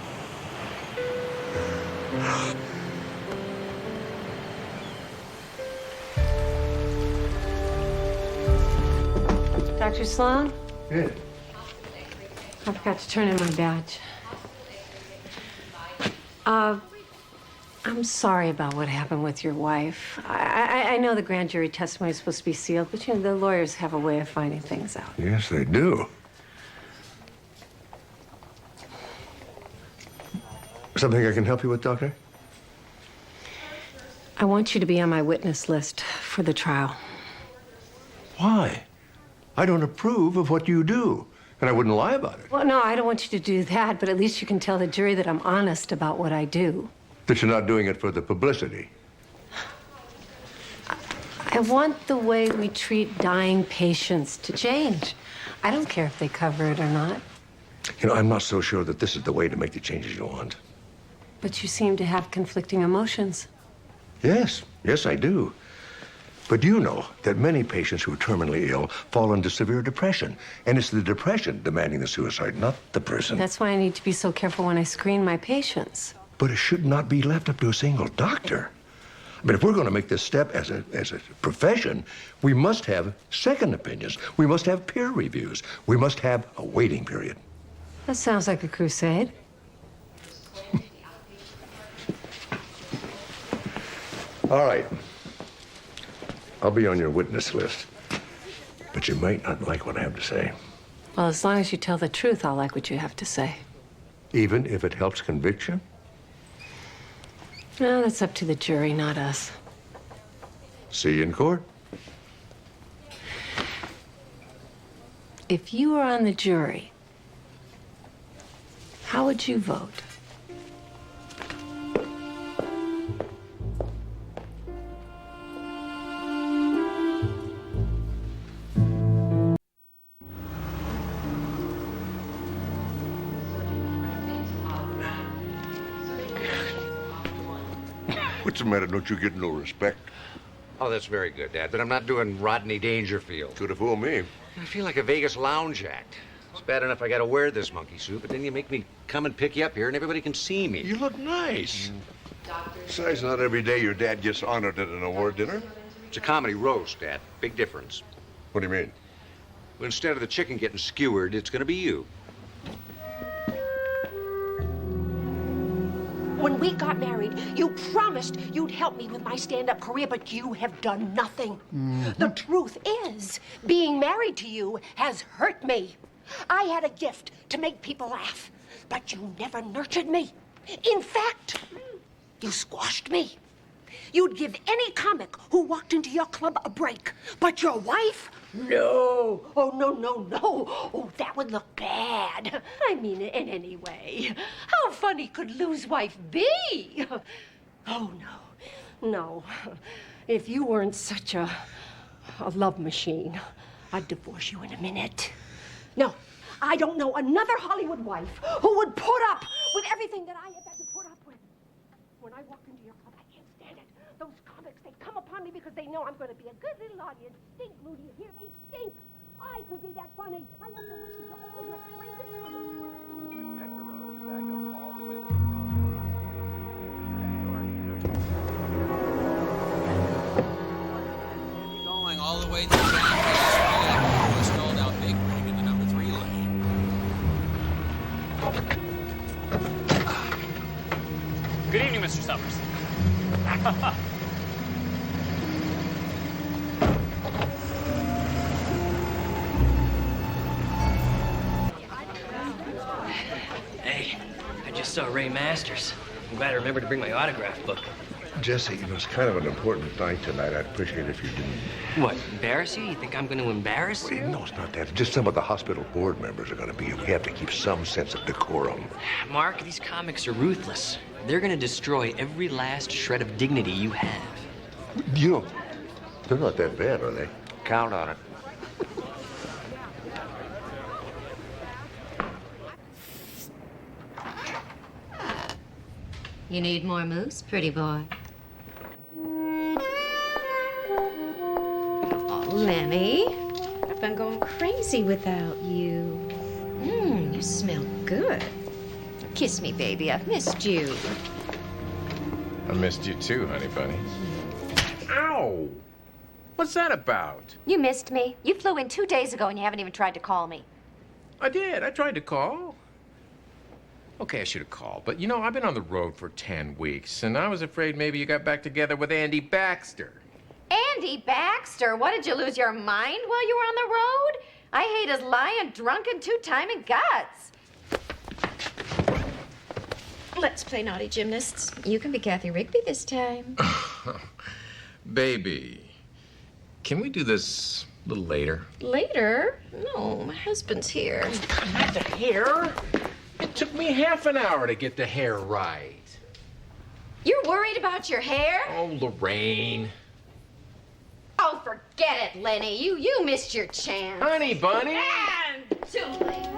Dr. Sloan? Yeah. I forgot to turn in my badge. I'm sorry about what happened with your wife. I know the grand jury testimony is supposed to be sealed, but you know, the lawyers have a way of finding things out. Yes, they do. Something I can help you with, Doctor? I want you to be on my witness list for the trial. Why? I don't approve of what you do, and I wouldn't lie about it. Well, no, I don't want you to do that, but at least you can tell the jury that I'm honest about what I do. That you're not doing it for the publicity. I want the way we treat dying patients to change. I don't care if they cover it or not. You know, I'm not so sure that this is the way to make the changes you want. But you seem to have conflicting emotions. Yes, yes, I do. But you know that many patients who are terminally ill fall into severe depression. And it's the depression demanding the suicide, not the person. That's why I need to be so careful when I screen my patients. But it should not be left up to a single doctor. I mean, if we're going to make this step as a profession, we must have second opinions. We must have peer reviews. We must have a waiting period. That sounds like a crusade. All right. I'll be on your witness list. But you might not like what I have to say. Well, as long as you tell the truth, I'll like what you have to say. Even if it helps conviction? No, that's up to the jury, not us. See you in court. If you were on the jury, how would you vote? What's the matter? Don't you get no respect? Oh, that's very good, Dad, but I'm not doing Rodney Dangerfield. Could have fooled me. I feel like a Vegas lounge act. It's bad enough I gotta wear this monkey suit, but then you make me come and pick you up here and everybody can see me. You look nice. Besides, not every day your dad gets honored at an award dinner. It's a comedy roast, Dad. Big difference. What do you mean? Well, instead of the chicken getting skewered, it's gonna be you. When we got married, you promised you'd help me with my stand-up career, but you have done nothing. The truth is, being married to you has hurt me. I had a gift to make people laugh, but you never nurtured me. In fact, you squashed me. You'd give any comic who walked into your club a break, but your wife? No. Oh, no, no, no. Oh, that would look bad. I mean, in any way. How funny could Lou's wife be? Oh, no. No. If you weren't such a love machine, I'd divorce you in a minute. No, I don't know another Hollywood wife who would put up with everything that I have had to put up with. When I walk into your club, I can't stand it. Those comics, they come upon me because they know I'm going to be a good little audience. Stink, Lou, do you hear me? Stink! I could be that funny. I have to listen to all your crazy comments. Hector Road is back up all the way to the Going all the way to the back. We stalled out big rig in the number 3 lane. Good evening, Mr. Summers. Hey, I just saw Ray Masters. I'm glad I remembered to bring my autograph book. Jesse, you know, it's kind of an important night tonight. I'd appreciate it if you didn't. What, embarrass you? You think I'm going to embarrass you? No, it's not that. Just some of the hospital board members are going to be here. We have to keep some sense of decorum. Mark, these comics are ruthless. They're going to destroy every last shred of dignity you have. You know, they're not that bad, are they? Count on it. You need more moose, pretty boy? Oh, Lenny, I've been going crazy without you. You smell good. Kiss me, baby. I've missed you. I missed you too, honey bunny. Ow! What's that about? You missed me. You flew in 2 days ago and you haven't even tried to call me. I did. I tried to call. Okay, I should have called. But, you know, I've been on the road for 10 weeks, and I was afraid maybe you got back together with Andy Baxter. Andy Baxter, what, did you lose your mind while you were on the road? I hate his lying, drunken, two-timing guts. Let's play naughty gymnasts. You can be Kathy Rigby this time. Baby, can we do this a little later? Later? No, my husband's here. Not the hair. It took me half an hour to get the hair right. You're worried about your hair? Oh, Lorraine. Oh, forget it, Lenny. You missed your chance. Honey bunny. And too late.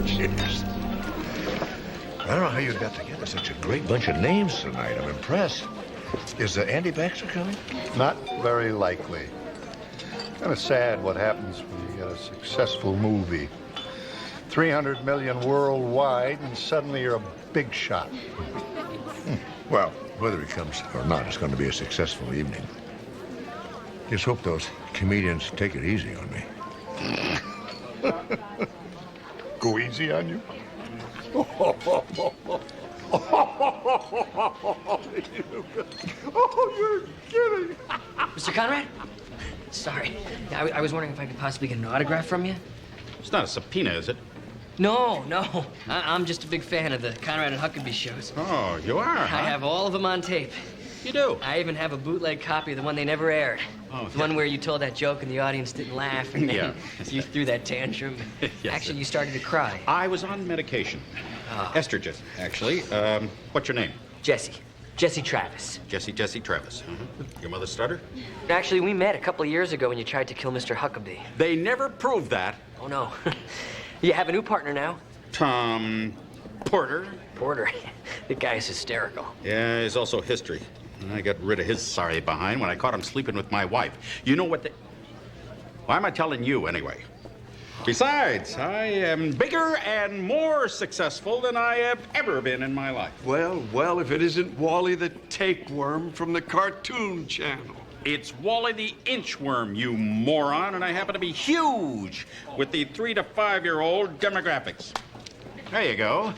Cheers. I don't know how you got together such a great bunch of names tonight. I'm impressed. Is Andy Baxter coming? Not very likely. Kind of sad what happens when you get a successful movie. 300 million worldwide, and suddenly you're a big shot. Well, whether he comes or not, it's going to be a successful evening. Just hope those comedians take it easy on me. Go easy on you? Oh, you're kidding. Mr. Conrad? Sorry. I was wondering if I could possibly get an autograph from you. It's not a subpoena, is it? No. I'm just a big fan of the Conrad and Huckabee shows. Oh, you are, huh? I have all of them on tape. You do? I even have a bootleg copy of the one they never aired. Oh, the one where you told that joke and the audience didn't laugh, and then Yeah. you threw that tantrum. Yes, Actually, you started to cry. I was on medication. Estrogen, actually. What's your name? Jesse. Jesse Travis. Jesse Travis. Your mother stutter? Actually, we met a couple of years ago when you tried to kill Mr. Huckabee. They never proved that. Oh, no. You have a new partner now? Tom Porter. Porter. The guy is hysterical. Yeah, he's also history. I got rid of his sorry behind when I caught him sleeping with my wife. You know what Why am I telling you, anyway? Besides, I am bigger and more successful than I have ever been in my life. Well, if it isn't Wally the tapeworm from the Cartoon Channel. It's Wally the Inchworm, you moron, and I happen to be huge with the 3 to 5-year-old demographics. There you go.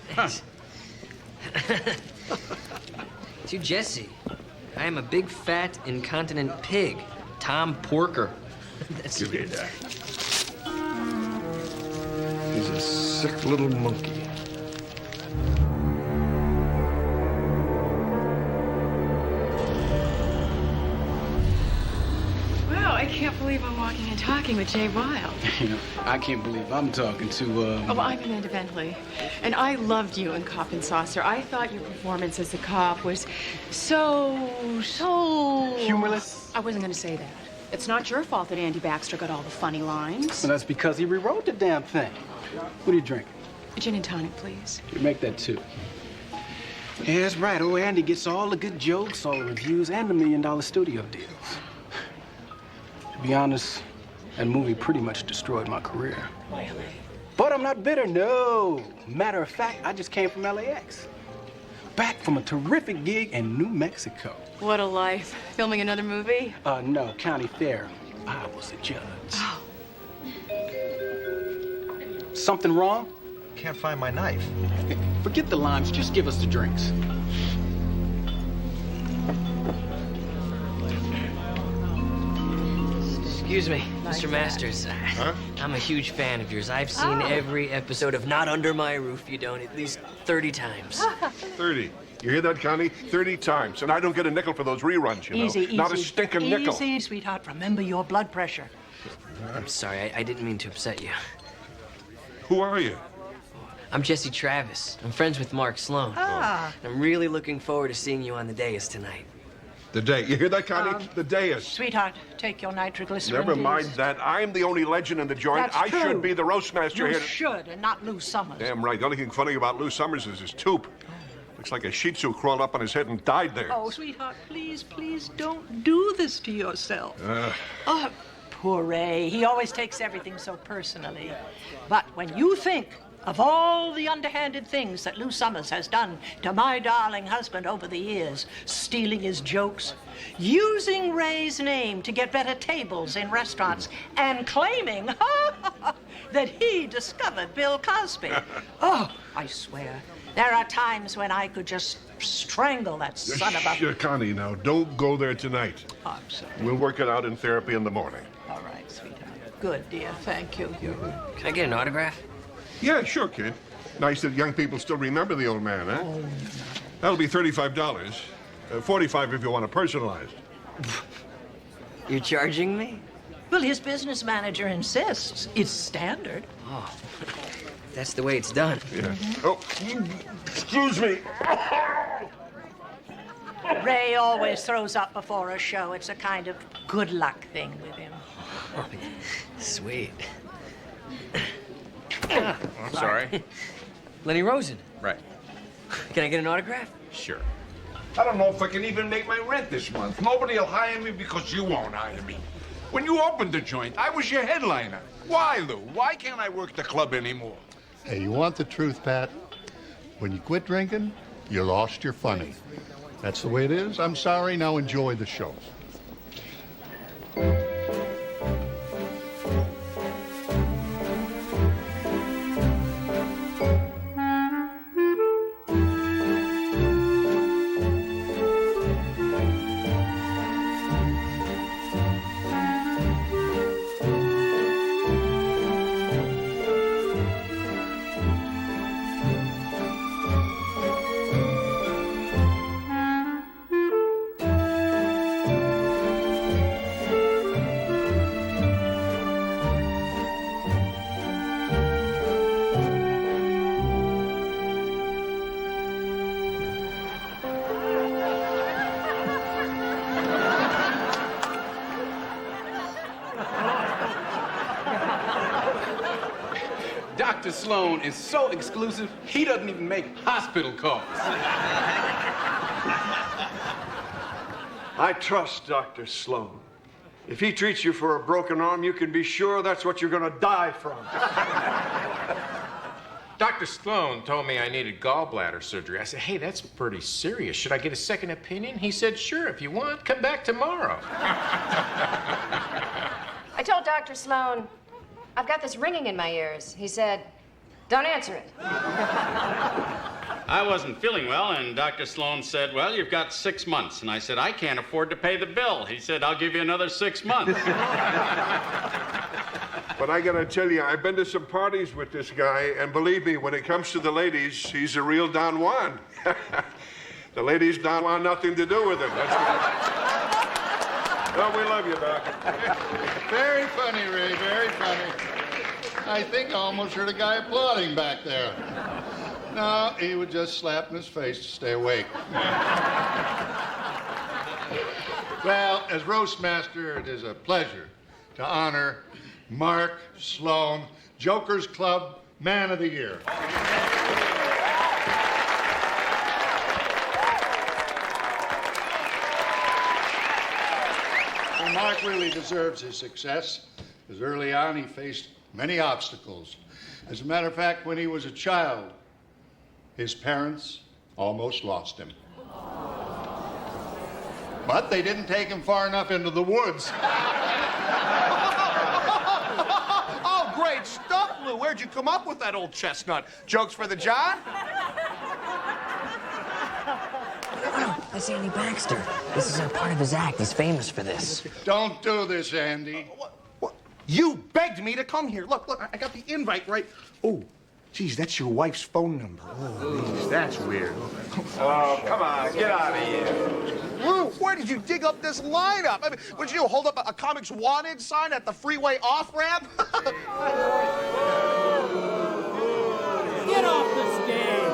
To Jesse, I am a big, fat, incontinent pig. Tom Porker. That's Give me that. He's a sick little monkey. walking and talking with Jay Wilde. You know, I can't believe I'm talking to, Oh, I'm Amanda Bentley. And I loved you in Cop and Saucer. I thought your performance as a cop was so... Humorless? I wasn't going to say that. It's not your fault that Andy Baxter got all the funny lines. Well, that's because he rewrote the damn thing. What are you drinking? A gin and tonic, please. You make that too. Yeah, that's right. Oh, Andy gets all the good jokes, all the reviews, and the $1 million studio deals. To be honest, that movie pretty much destroyed my career. Really? But I'm not bitter, no. Matter of fact, I just came from LAX. Back from a terrific gig in New Mexico. What a life. Filming another movie? No, County Fair. I was a judge. Oh. Something wrong? Can't find my knife. Forget the limes, just give us the drinks. Excuse me, Mr. Masters. Huh? I'm a huge fan of yours. I've seen every episode of Not Under My Roof You Don't at least 30 times. 30. You hear that, Connie? 30 times. And I don't get a nickel for those reruns, you know? Easy, Not a easy. stinking nickel. Easy, sweetheart. Remember your blood pressure. I'm sorry, I didn't mean to upset you. Who are you? I'm Jesse Travis. I'm friends with Mark Sloan. Ah. I'm really looking forward to seeing you on the dais tonight. The day. You hear that, Connie? The day is. Sweetheart, take your nitroglycerin. Never mind please. that. I'm the only legend in the joint. That's I true. should be the roast master You here. should, and not Lou Summers. Damn right. The only thing funny about Lou Summers is his tooth. Looks like a Shih Tzu crawled up on his head and died there. Oh, sweetheart, please, please don't do this to yourself. Oh, poor Ray. He always takes everything so personally. But when you think of all the underhanded things that Lou Summers has done to my darling husband over the years, stealing his jokes, using Ray's name to get better tables in restaurants, and claiming that he discovered Bill Cosby. Oh, I swear, there are times when I could just strangle that son of a... Connie, now, don't go there tonight. Oh, I'm sorry. We'll work it out in therapy in the morning. All right, sweetheart. Good, dear. Thank you. Can I get an autograph? Yeah, sure, kid. Nice that young people still remember the old man, huh? Oh. That'll be $35. $45 if you want it personalized. You're charging me? Well, his business manager insists. It's standard. Oh, that's the way it's done. Yeah. Oh, excuse me. Ray always throws up before a show. It's a kind of good luck thing with him. Sweet. I'm sorry. Lenny Rosen. Right. Can I get an autograph? Sure. I don't know if I can even make my rent this month. Nobody will hire me because you won't hire me. When you opened the joint, I was your headliner. Why, Lou? Why can't I work the club anymore? Hey, you want the truth, Pat? When you quit drinking, you lost your funny. That's the way it is. I'm sorry. Now enjoy the show. Dr. Sloan is so exclusive, he doesn't even make hospital calls. I trust Dr. Sloan. If he treats you for a broken arm, you can be sure that's what you're gonna die from. Dr. Sloan told me I needed gallbladder surgery. I said, hey, that's pretty serious. Should I get a second opinion? He said, sure, if you want, come back tomorrow. I told Dr. Sloan, I've got this ringing in my ears. He said, don't answer it. I wasn't feeling well, and Dr. Sloan said, well, you've got 6 months. And I said, I can't afford to pay the bill. He said, I'll give you another 6 months. But I gotta tell you, I've been to some parties with this guy, and believe me, when it comes to the ladies, he's a real Don Juan. The ladies don't want nothing to do with him. That's Oh, we love you, Doc. Very funny, Ray, very funny. I think I almost heard a guy applauding back there. No, he was just slapping his face to stay awake. Well, as roast master, it is a pleasure to honor Mark Sloan, Joker's Club Man of the Year. Well, Mark really deserves his success, because early on he faced many obstacles. As a matter of fact, when he was a child, his parents almost lost him. But they didn't take him far enough into the woods. Oh, great stuff, Lou. Where'd you come up with that old chestnut? Jokes for the John? That's Andy Baxter. This is a part of his act. He's famous for this. Don't do this, Andy. What? You begged me to come here. Look, I got the invite right. Oh, geez, that's your wife's phone number. Oh, geez, that's weird. Oh, come on, get out of here. Lou, where did you dig up this lineup? I mean, what did you do, hold up a Comics Wanted sign at the freeway off-ramp? Get off the stage.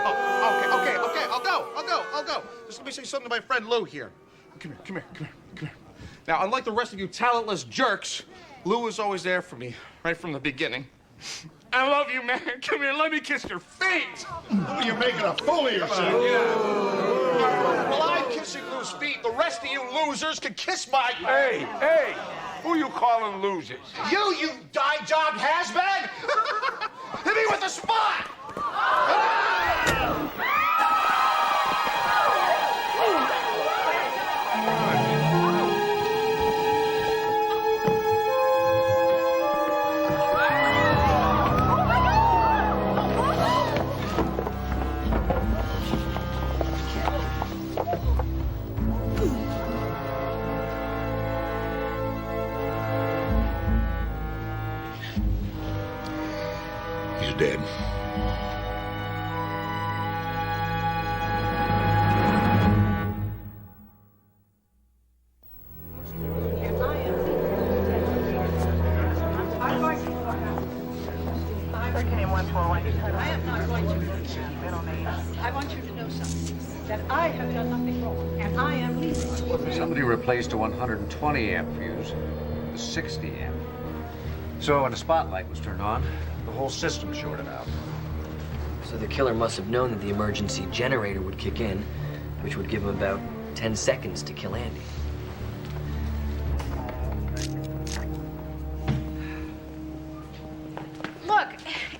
Oh, okay, I'll go. Just let me say something to my friend Lou here. Come here. Now, unlike the rest of you talentless jerks, Lou was always there for me, right from the beginning. I love you, man. Come here, let me kiss your feet. You're making a fool of yourself. Well, I'm kissing Lou's feet. The rest of you losers can kiss my... Hey, who you calling losers? You dye-job has-bag! Hit me with a spot! He's dead. I want you to know something. That I have done nothing wrong, and I am leaving. Somebody replaced a 120 amp fuse with a 60 amp. So when the spotlight was turned on, the whole system shorted out. So the killer must have known that the emergency generator would kick in, which would give him about 10 seconds to kill Andy. Look,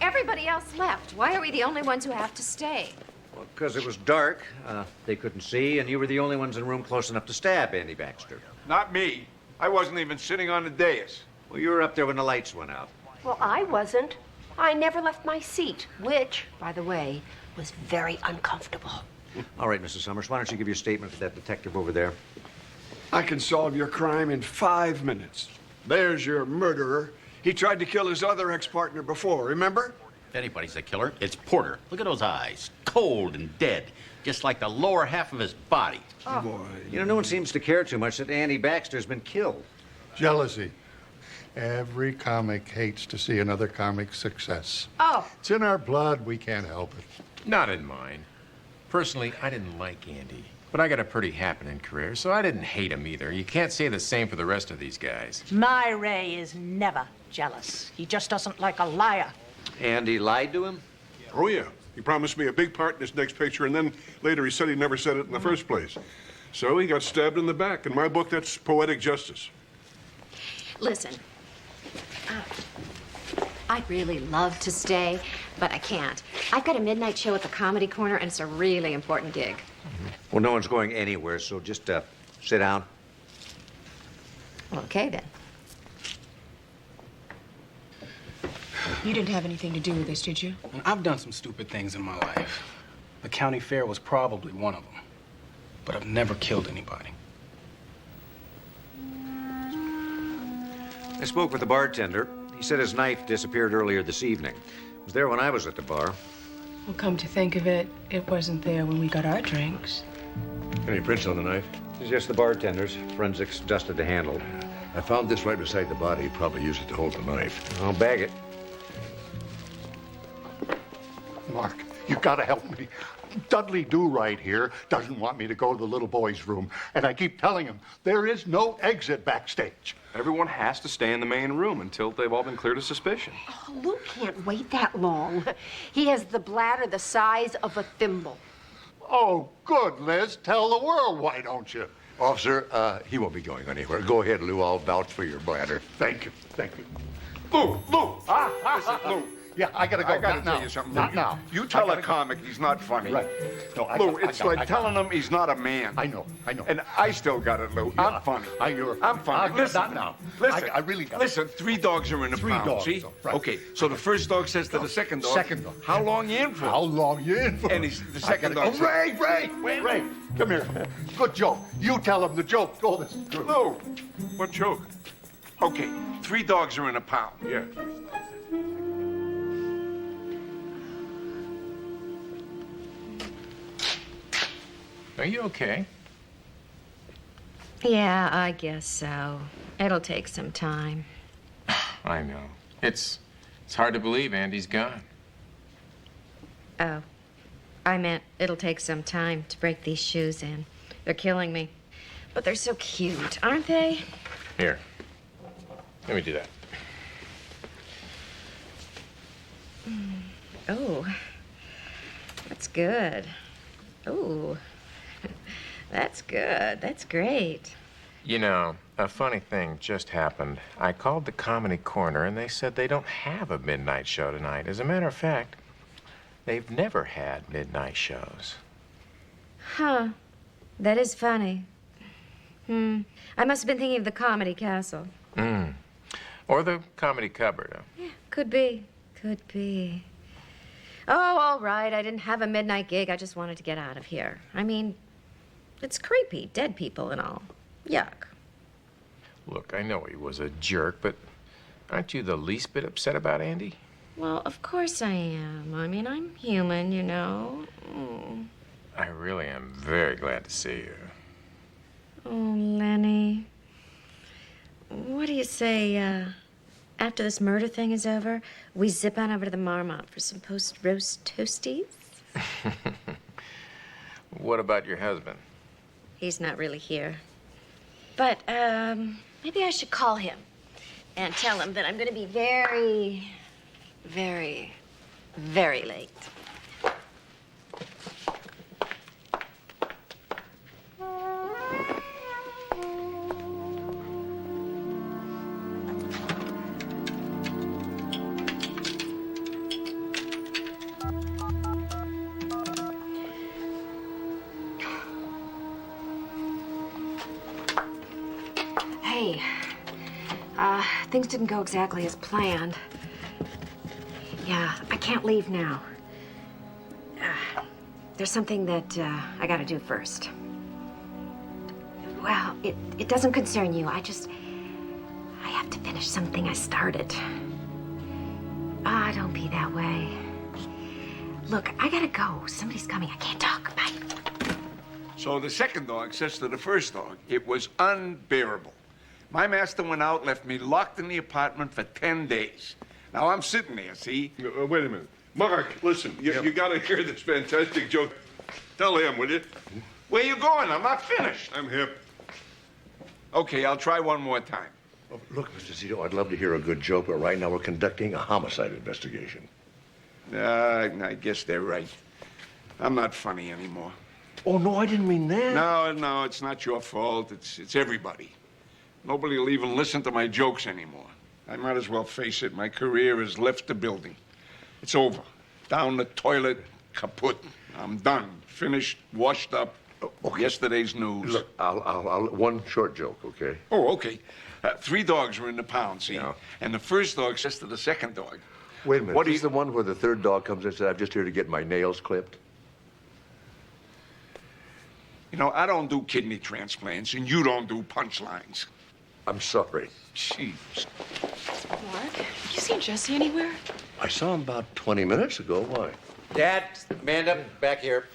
everybody else left. Why are we the only ones who have to stay? Well, because it was dark, they couldn't see, and you were the only ones in the room close enough to stab Andy Baxter. Not me. I wasn't even sitting on the dais. Well, you were up there when the lights went out. Well, I wasn't. I never left my seat, which, by the way, was very uncomfortable. All right, Mrs. Summers, why don't you give your statement to that detective over there? I can solve your crime in 5 minutes. There's your murderer. He tried to kill his other ex-partner before, remember? If anybody's a killer, it's Porter. Look at those eyes. Cold and dead. Just like the lower half of his body. Oh. Boy. You know, no one seems to care too much that Andy Baxter's been killed. Jealousy. Every comic hates to see another comic's success. Oh. It's in our blood. We can't help it. Not in mine. Personally, I didn't like Andy. But I got a pretty happening career, so I didn't hate him either. You can't say the same for the rest of these guys. My Ray is never jealous. He just doesn't like a liar. Andy lied to him? Oh, yeah. He promised me a big part in his next picture, and then later he said he never said it in the first place. So he got stabbed in the back. In my book, that's poetic justice. Listen, I'd really love to stay, but I can't. I've got a midnight show at the Comedy Corner, and it's a really important gig. Well, no one's going anywhere, so just sit down. Okay, then. You didn't have anything to do with this, did you? I've done some stupid things in my life. The county fair was probably one of them. But I've never killed anybody. I spoke with the bartender. He said his knife disappeared earlier this evening. It was there when I was at the bar. Well, come to think of it, it wasn't there when we got our drinks. Any prints on the knife? It's just the bartenders. Forensics dusted the handle. I found this right beside the body. He probably used it to hold the knife. I'll bag it. Mark, you gotta help me. Dudley Do-Right here doesn't want me to go to the little boy's room, and I keep telling him there is no exit backstage. Everyone has to stay in the main room until they've all been cleared of suspicion. Oh, Lou can't wait that long. He has the bladder the size of a thimble. Oh, good, Liz. Tell the world, why don't you? Officer, he won't be going anywhere. Go ahead, Lou. I'll vouch for your bladder. Thank you. Thank you. Lou! Listen, Lou. Yeah, I gotta go. I gotta Not tell now. you something. Not Lou. now. You tell a comic he's not funny. Right. No, Lou, it's like telling him he's not a man. I know. And I still got it, Lou. Yeah. I'm funny. I'm I'm funny. Listen. Not now. Listen. I really got it. Listen, 3 dogs are in the Three pound, dogs, see? though, right. Okay, so the first dog says to the second dog. Second dog. How long you in for? How long you in for? And the second dog says, Ray, come here. Good joke. You tell him the joke. Go this. Lou, what joke? Okay, 3 dogs are in a pound. Yeah. Are you okay? Yeah, I guess so. It'll take some time. I know. It's hard to believe Andy's gone. Oh, I meant it'll take some time to break these shoes in. They're killing me. But they're so cute, aren't they? Here. Let me do that. Oh, that's good. Oh, that's good. That's great. You know, a funny thing just happened. I called the Comedy Corner, and they said they don't have a midnight show tonight. As a matter of fact, they've never had midnight shows. Huh. That is funny. I must have been thinking of the Comedy Castle. Or the Comedy Cupboard. Yeah, could be. Could be. Oh, all right. I didn't have a midnight gig. I just wanted to get out of here. I mean, it's creepy. Dead people and all. Yuck. Look, I know he was a jerk, but aren't you the least bit upset about Andy? Well, of course I am. I mean, I'm human, you know. I really am very glad to see you. Oh, Lenny. What do you say, after this murder thing is over, we zip on over to the Marmot for some post-roast toasties? What about your husband? He's not really here. But, maybe I should call him and tell him that I'm gonna be very, very, very late. Hey, things didn't go exactly as planned. Yeah, I can't leave now. There's something that I gotta do first. Well, it doesn't concern you. I have to finish something I started. Don't be that way. Look, I gotta go. Somebody's coming. I can't talk. Bye. So the second dog says to the first dog, it was unbearable. My master went out, left me locked in the apartment for 10 days. Now I'm sitting there, see? Wait a minute. Mark, listen, you gotta hear this fantastic joke. Tell him, will you? Where you going? I'm not finished. I'm hip. Okay, I'll try one more time. Oh, look, Mr. Zito, I'd love to hear a good joke, but right now we're conducting a homicide investigation. I guess they're right. I'm not funny anymore. Oh, no, I didn't mean that. No, it's not your fault. It's everybody. Nobody will even listen to my jokes anymore. I might as well face it. My career has left the building. It's over. Down the toilet, kaput. I'm done. Finished, washed up. Okay. Yesterday's news. Look, I'll one short joke, okay? Oh, okay. 3 dogs were in the pound, see? Yeah. And the first dog says to the second dog, Wait a minute. What do Is this you- the one where the third dog comes in and says, I'm just here to get my nails clipped? you know, I don't do kidney transplants, and you don't do punchlines. I'm sorry. Jeez. Mark, have you seen Jesse anywhere? I saw him about 20 minutes ago. Why? Dad, Amanda, back here.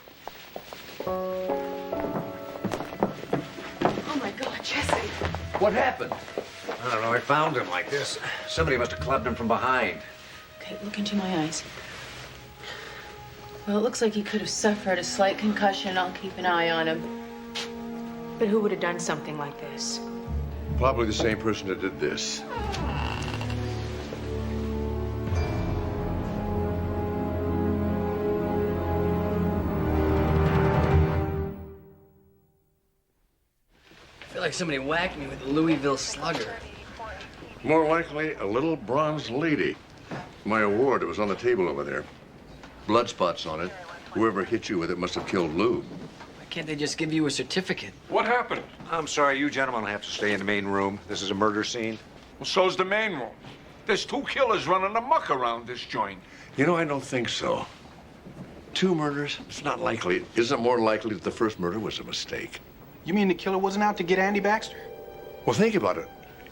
What happened? I don't know. I found him like this. Somebody must have clubbed him from behind. Okay, look into my eyes. Well, it looks like he could have suffered a slight concussion. I'll keep an eye on him. But who would have done something like this? Probably the same person that did this. I feel like somebody whacked me with a Louisville Slugger. More likely, a little bronze lady. My award, it was on the table over there. Blood spots on it. Whoever hit you with it must have killed Lou. Why can't they just give you a certificate? What happened? I'm sorry, you gentlemen will have to stay in the main room. This is a murder scene. Well, so's the main room. There's 2 killers running amok around this joint. You know, I don't think so. 2 murders? It's not likely. Isn't it more likely that the first murder was a mistake? You mean the killer wasn't out to get Andy Baxter? Well, think about it.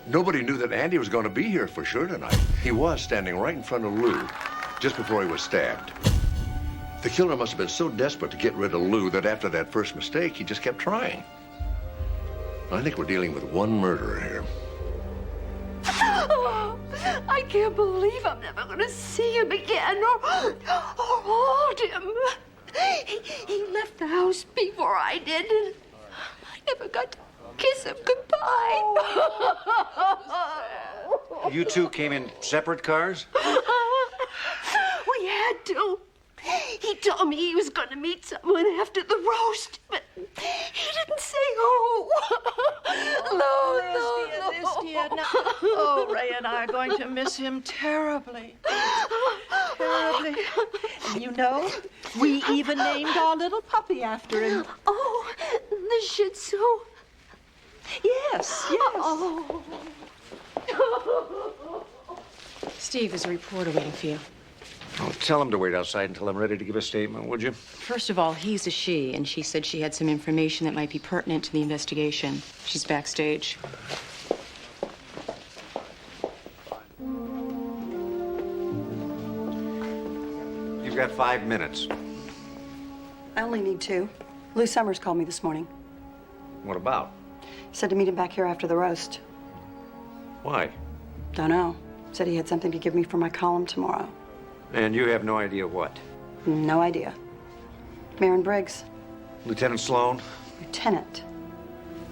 Nobody knew that Andy was going to be here for sure tonight. He was standing right in front of Lou just before he was stabbed. The killer must have been so desperate to get rid of Lou that after that first mistake, he just kept trying. I think we're dealing with one murderer here. Oh, I can't believe I'm never going to see him again or hold him. He left the house before I did, and I never got to kiss him goodbye. You two came in separate cars? We had to. He told me he was going to meet someone after the roast, but he didn't say who. This dear. Now, oh, Ray and I are going to miss him terribly. Terribly. And you know, we even named our little puppy after him. Oh, the Shih Tzu. Yes, yes. Oh. Steve, there's a reporter waiting for you. Oh, tell him to wait outside until I'm ready to give a statement, would you? First of all, he's a she, and she said she had some information that might be pertinent to the investigation. She's backstage. You've got 5 minutes. I only need 2. Lou Summers called me this morning. What about? Said to meet him back here after the roast. Why? Don't know. Said he had something to give me for my column tomorrow. And you have no idea what? No idea. Marin Briggs. Lieutenant Sloan? Lieutenant.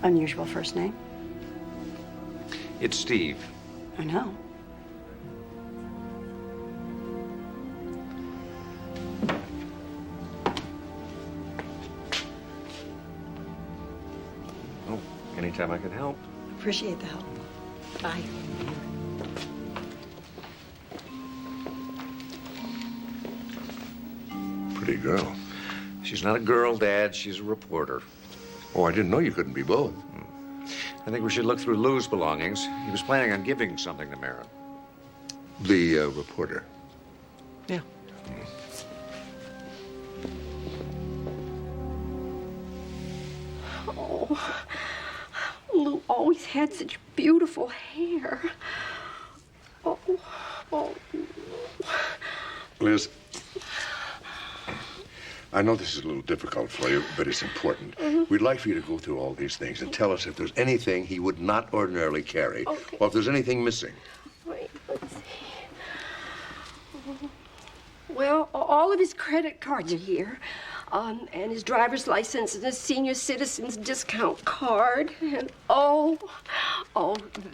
Unusual first name. It's Steve. I know. Oh, anytime I can help. Appreciate the help. Bye. Pretty girl. She's not a girl, Dad. She's a reporter. Oh, I didn't know you couldn't be both. I think we should look through Lou's belongings. He was planning on giving something to Marin. The reporter. Yeah. Oh, Lou always had such beautiful hair. Oh. Liz, I know this is a little difficult for you, but it's important. We'd like for you to go through all these things and tell us if there's anything he would not ordinarily carry, Okay. or if there's anything missing. Wait, let's see. Well, all of his credit cards are here, and his driver's license and his senior citizen's discount card. And oh,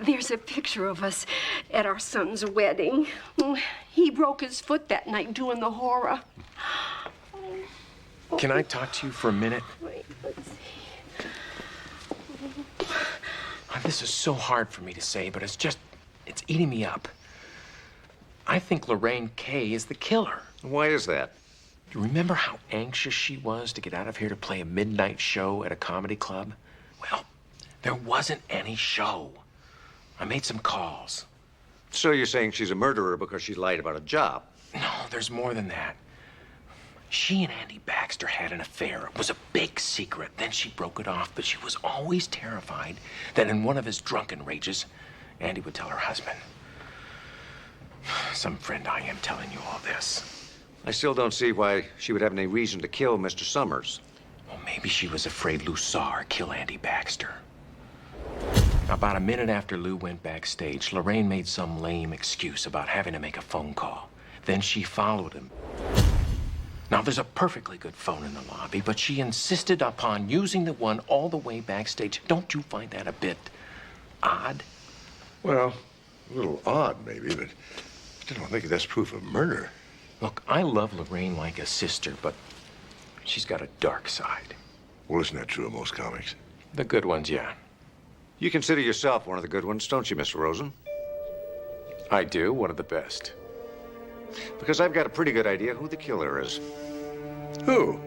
there's a picture of us at our son's wedding. He broke his foot that night doing the horror. Can I talk to you for a minute? Wait, let's see. This is so hard for me to say, but it's eating me up. I think Lorraine Kay is the killer. Why is that? Do you remember how anxious she was to get out of here to play a midnight show at a comedy club? Well, there wasn't any show. I made some calls. So you're saying she's a murderer because she lied about a job? No, there's more than that. She and Andy Baxter had an affair. It was a big secret. Then she broke it off, but she was always terrified that in one of his drunken rages, Andy would tell her husband. Some friend I am telling you all this. I still don't see why she would have any reason to kill Mr. Summers. Well, maybe she was afraid Lou saw her kill Andy Baxter. About a minute after Lou went backstage, Lorraine made some lame excuse about having to make a phone call. Then she followed him. Now, there's a perfectly good phone in the lobby, but she insisted upon using the one all the way backstage. Don't you find that a bit odd? Well, a little odd, maybe, but I don't think that's proof of murder. Look, I love Lorraine like a sister, but she's got a dark side. Well, isn't that true of most comics? The good ones, yeah. You consider yourself one of the good ones, don't you, Mr. Rosen? I do. One of the best. Because I've got a pretty good idea who the killer is. Who?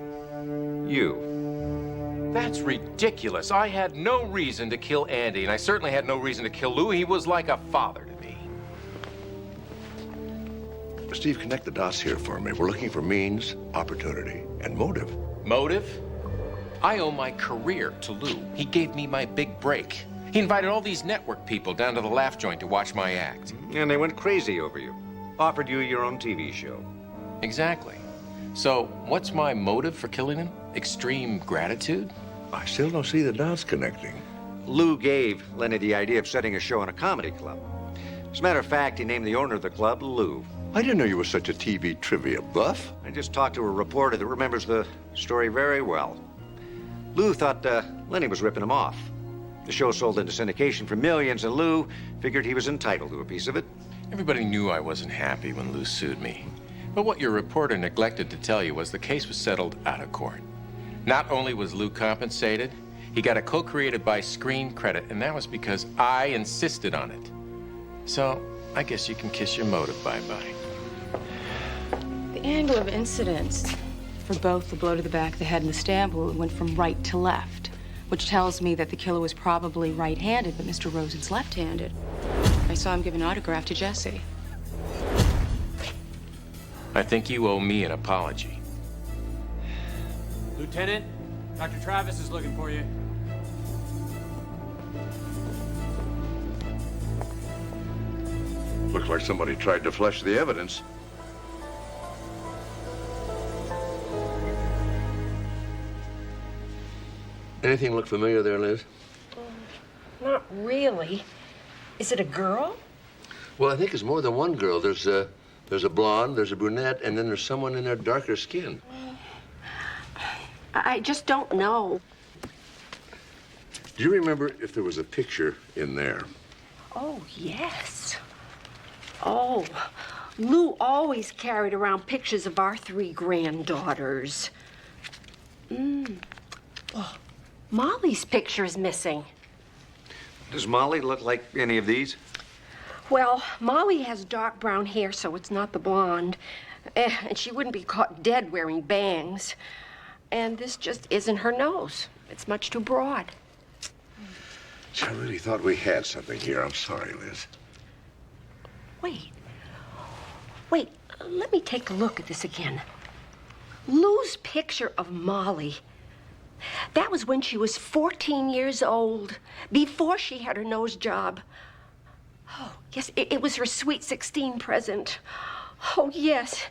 You. That's ridiculous. I had no reason to kill Andy, and I certainly had no reason to kill Lou. He was like a father to me. Steve, connect the dots here for me. We're looking for means, opportunity, and motive. Motive? I owe my career to Lou. He gave me my big break. He invited all these network people down to the Laugh Joint to watch my act. And they went crazy over you. Offered you your own TV show. Exactly. So, what's my motive for killing him? Extreme gratitude? I still don't see the dots connecting. Lou gave Lenny the idea of setting a show in a comedy club. As a matter of fact, he named the owner of the club Lou. I didn't know you were such a TV trivia buff. I just talked to a reporter that remembers the story very well. Lou thought Lenny was ripping him off. The show sold into syndication for millions, and Lou figured he was entitled to a piece of it. Everybody knew I wasn't happy when Lou sued me. But what your reporter neglected to tell you was the case was settled out of court. Not only was Lou compensated, he got a co-created by screen credit, and that was because I insisted on it. So, I guess you can kiss your motive bye-bye. The angle of incidence for both the blow to the back of the head and the stab wound went from right to left, which tells me that the killer was probably right-handed, but Mr. Rosen's left-handed. I saw him give an autograph to Jesse. I think you owe me an apology. Lieutenant, Dr. Travis is looking for you. Looks like somebody tried to flush the evidence. Anything look familiar there, Liz? Not really. Is it a girl? Well, I think it's more than one girl. There's a blonde, there's a brunette, and then there's someone in their darker skin. I just don't know. Do you remember if there was a picture in there? Oh, yes. Oh, Lou always carried around pictures of our 3 granddaughters. Oh, Molly's picture is missing. Does Molly look like any of these? Well, Molly has dark brown hair, so it's not the blonde. And she wouldn't be caught dead wearing bangs. And this just isn't her nose. It's much too broad. I really thought we had something here. I'm sorry, Liz. Wait, let me take a look at this again. Lou's picture of Molly. That was when she was 14 years old, before she had her nose job. Oh, yes, it was her sweet 16 present. Oh, yes,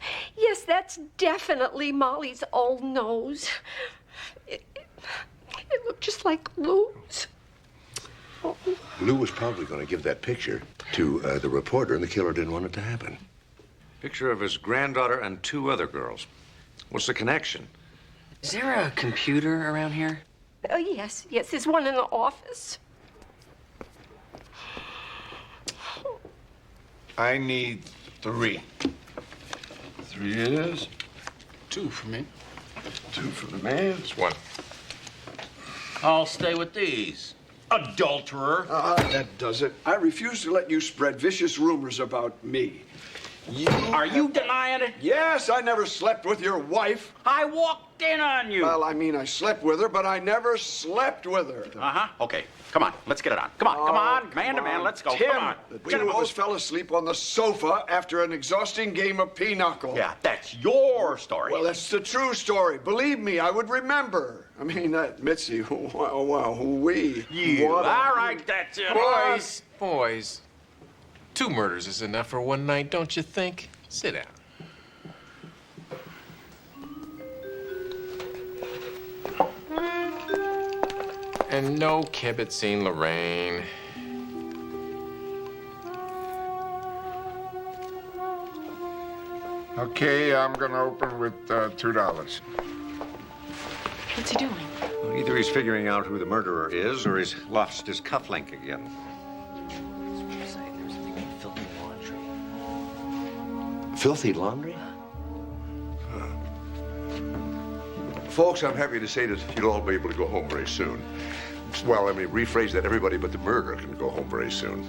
that's definitely Molly's old nose. It looked just like Lou's. Oh. Lou was probably going to give that picture to the reporter, and the killer didn't want it to happen. Picture of his granddaughter and 2 other girls. What's the connection? Is there a computer around here? Oh, yes, there's one in the office. I need 3. 3 it is. 2 for me. 2 for the man. It's 1. I'll stay with these. Adulterer. That does it. I refuse to let you spread vicious rumors about me. Are you denying it? Yes, I never slept with your wife. I walked in on you. Well, I mean, I slept with her, but I never slept with her. Okay. Come on. Let's get it on. Come on. Man to man. Let's go. Tim, Come on. the 2 of us fell asleep on the sofa after an exhausting game of pinochle. Yeah, that's your story. Well, that's the true story. Believe me, I would remember. I mean, that Mitzi, wow, we. All right, that's it. Boys. 2 murders is enough for one night, don't you think? Sit down. And no kibitzing, Lorraine. Okay, I'm gonna open with $2. What's he doing? Well, either he's figuring out who the murderer is or he's lost his cufflink again. Filthy laundry? Folks, I'm happy to say that you'll all be able to go home very soon. Well, let me rephrase that. Everybody but the murderer can go home very soon.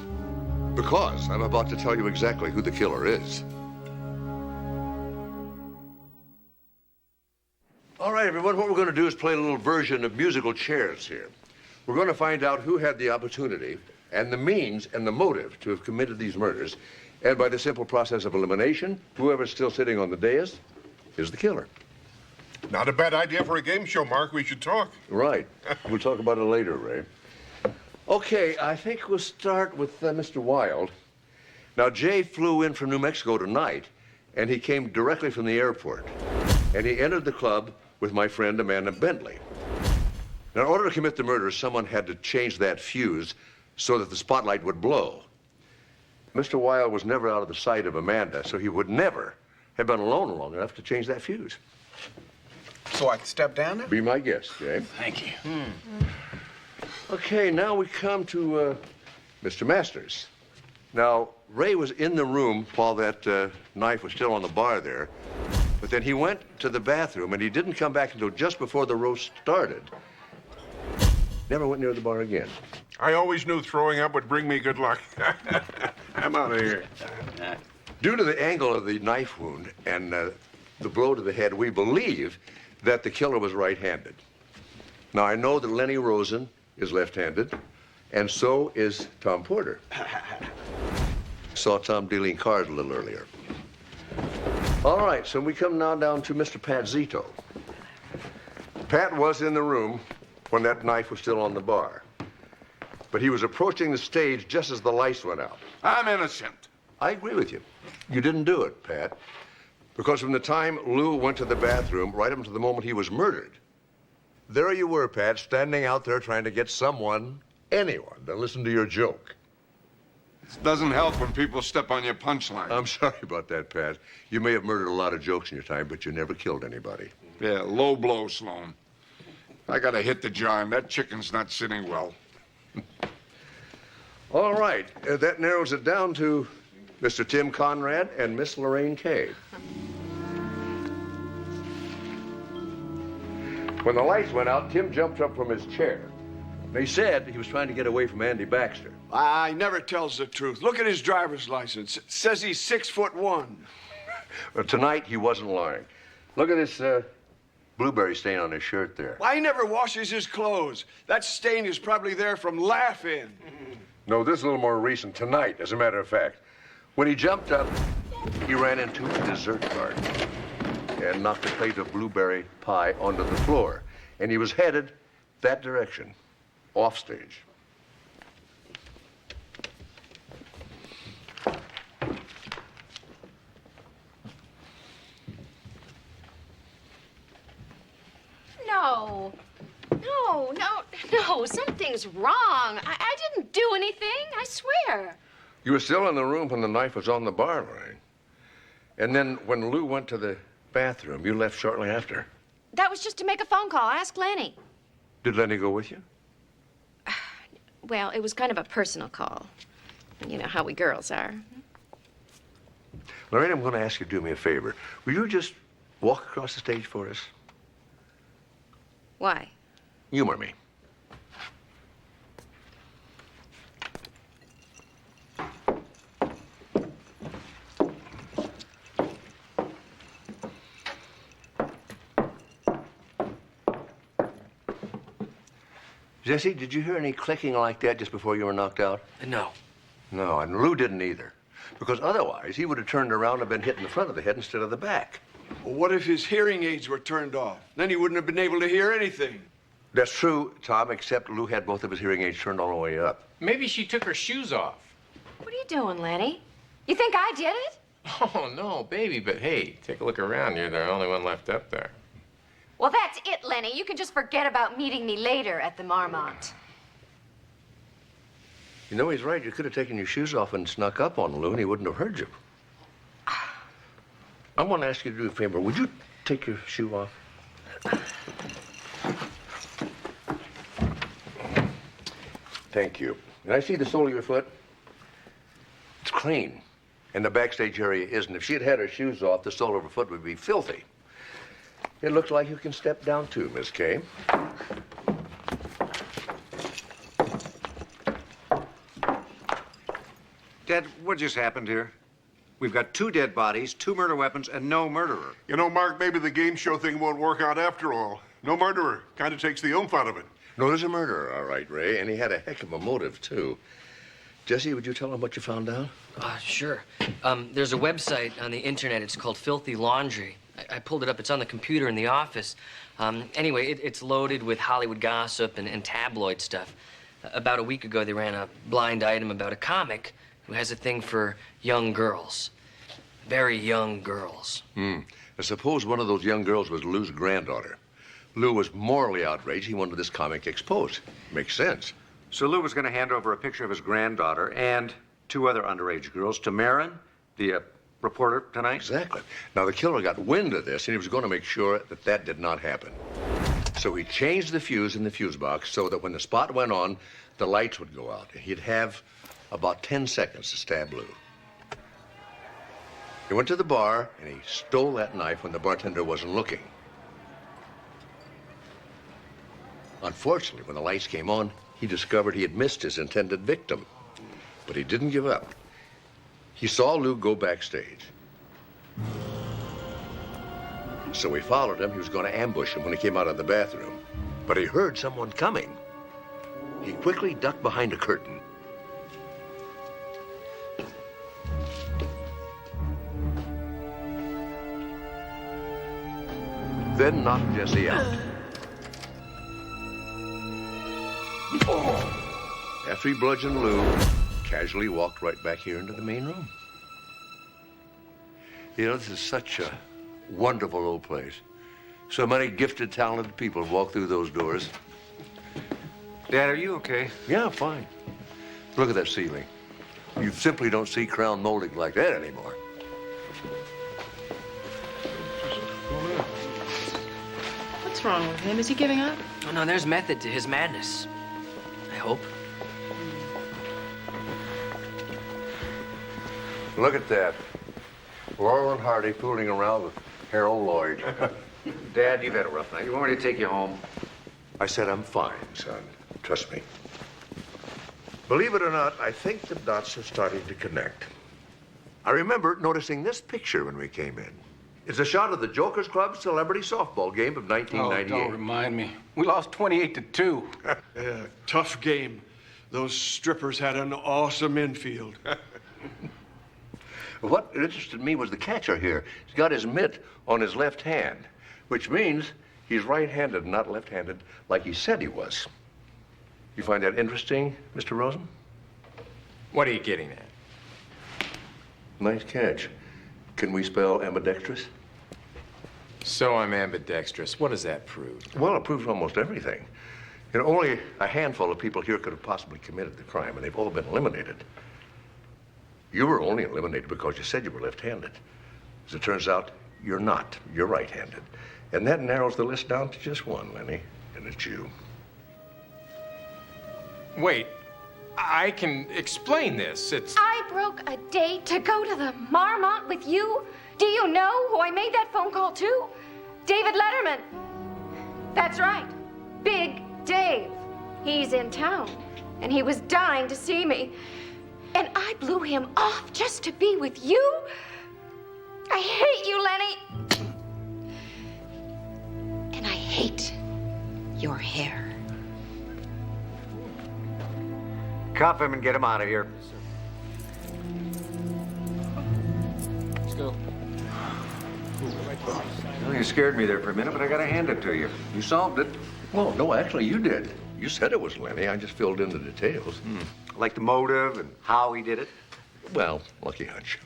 Because I'm about to tell you exactly who the killer is. All right, everyone, what we're going to do is play a little version of musical chairs here. We're going to find out who had the opportunity and the means and the motive to have committed these murders. And by the simple process of elimination, whoever's still sitting on the dais is the killer. Not a bad idea for a game show, Mark. We should talk. Right. We'll talk about it later, Ray. Okay, I think we'll start with Mr. Wild. Now, Jay flew in from New Mexico tonight, and he came directly from the airport. And he entered the club with my friend Amanda Bentley. Now, in order to commit the murder, someone had to change that fuse so that the spotlight would blow. Mr. Wild was never out of the sight of Amanda, so he would never have been alone long enough to change that fuse. So I can step down now? Be my guest, Jay. Thank you. Okay, now we come to Mr. Masters. Now, Ray was in the room while that knife was still on the bar there, but then he went to the bathroom, and he didn't come back until just before the roast started. Never went near the bar again. I always knew throwing up would bring me good luck. I'm out of here. Due to the angle of the knife wound and the blow to the head, we believe that the killer was right-handed. Now, I know that Lenny Rosen is left-handed, and so is Tom Porter. Saw Tom dealing cards a little earlier. All right, so we come now down to Mr. Pat Zito. Pat was in the room when that knife was still on the bar. But he was approaching the stage just as the lights went out. I'm innocent. I agree with you. You didn't do it, Pat. Because from the time Lou went to the bathroom right up to the moment he was murdered, there you were, Pat, standing out there trying to get someone, anyone, to listen to your joke. It doesn't help when people step on your punchline. I'm sorry about that, Pat. You may have murdered a lot of jokes in your time, but you never killed anybody. Yeah, low blow, Sloan. I gotta hit the jar, and that chicken's not sitting well. All right, that narrows it down to Mr. Tim Conrad and Miss Lorraine Kay. When the lights went out, Tim jumped up from his chair. They said he was trying to get away from Andy Baxter. He never tells the truth. Look at his driver's license. It says he's 6'1". Tonight, he wasn't lying. Look at this blueberry stain on his shirt there. He never washes his clothes. That stain is probably there from laughing. No, this is a little more recent. Tonight, as a matter of fact. When he jumped up, he ran into a dessert cart and knocked a plate of blueberry pie onto the floor. And he was headed that direction, off stage. No, something's wrong. I didn't do anything, I swear. You were still in the room when the knife was on the bar, Lorraine. And then when Lou went to the bathroom, you left shortly after. That was just to make a phone call. Ask Lenny. Did Lenny go with you? Well, it was kind of a personal call. You know how we girls are. Lorraine, I'm going to ask you to do me a favor. Will you just walk across the stage for us? Why? Humor me. Jesse, did you hear any clicking like that just before you were knocked out? No. No, and Lou didn't either. Because otherwise, he would have turned around and been hit in the front of the head instead of the back. Well, what if his hearing aids were turned off? Then he wouldn't have been able to hear anything. That's true, Tom, except Lou had both of his hearing aids turned all the way up. Maybe she took her shoes off. What are you doing, Lenny? You think I did it? Oh, no, baby, but hey, take a look around. You're the only one left up there. Well, that's it, Lenny. You can just forget about meeting me later at the Marmont. You know, he's right. You could have taken your shoes off and snuck up on Lou, and he wouldn't have heard you. I want to ask you to do a favor. Would you take your shoe off? Thank you. Can I see the sole of your foot? It's clean. And the backstage area isn't. If she had her shoes off, the sole of her foot would be filthy. It looks like you can step down too, Miss Kay. Dad, what just happened here? We've got 2 dead bodies, 2 murder weapons, and no murderer. You know, Mark, maybe the game show thing won't work out after all. No murderer. Kind of takes the oomph out of it. No, there's a murderer, all right, Ray, and he had a heck of a motive, too. Jesse, would you tell him what you found out? Sure. There's a website on the internet. It's called Filthy Laundry. I pulled it up. It's on the computer in the office. Anyway, it's loaded with Hollywood gossip and tabloid stuff. About a week ago, they ran a blind item about a comic who has a thing for young girls. Very young girls. I suppose one of those young girls was Lou's granddaughter. Lou was morally outraged. He wanted this comic exposed. Makes sense. So Lou was going to hand over a picture of his granddaughter and 2 other underage girls to Marin, the reporter tonight? Exactly. Now, the killer got wind of this, and he was going to make sure that that did not happen. So he changed the fuse in the fuse box so that when the spot went on, the lights would go out. He'd have about 10 seconds to stab Lou. He went to the bar, and he stole that knife when the bartender wasn't looking. Unfortunately, when the lights came on, he discovered he had missed his intended victim. But he didn't give up. He saw Lou go backstage. So he followed him. He was going to ambush him when he came out of the bathroom. But he heard someone coming. He quickly ducked behind a curtain. Then knocked Jesse out. After he bludgeoned Lou, casually walked right back here into the main room. You know, this is such a wonderful old place. So many gifted, talented people walk through those doors. Dad, are you okay? Yeah, fine. Look at that ceiling. You simply don't see crown molding like that anymore. What's wrong with him? Is he giving up? Oh, no, there's method to his madness. I hope. Look at that. Laurel and Hardy fooling around with Harold Lloyd. Dad, you've had a rough night. You want me to take you home? I said I'm fine, son. Trust me. Believe it or not, I think the dots are starting to connect. I remember noticing this picture when we came in. It's a shot of the Jokers Club celebrity softball game of 1998. Oh, don't remind me. We lost 28-2. Yeah, tough game. Those strippers had an awesome infield. What interested me was the catcher here. He's got his mitt on his left hand, which means he's right-handed, not left-handed, like he said he was. You find that interesting, Mr. Rosen? What are you getting at? Nice catch. Can we spell ambidextrous? So I'm ambidextrous. What does that prove? Well, it proves almost everything. You know, only a handful of people here could have possibly committed the crime, and they've all been eliminated. You were only eliminated because you said you were left-handed. As it turns out, you're not. You're right-handed. And that narrows the list down to just one, Lenny, and it's you. Wait, I can explain this. It's... I broke a date to go to the Marmont with you. Do you know who I made that phone call to? David Letterman. That's right. Big Dave. He's in town, and he was dying to see me. And I blew him off just to be with you? I hate you, Lenny. And I hate your hair. Cuff him and get him out of here. Let's go. Well, you scared me there for a minute, but I gotta hand it to you. You solved it. Well, no, actually, you did. You said it was Lenny. I just filled in the details. Like the motive and how he did it? Well, lucky hunch.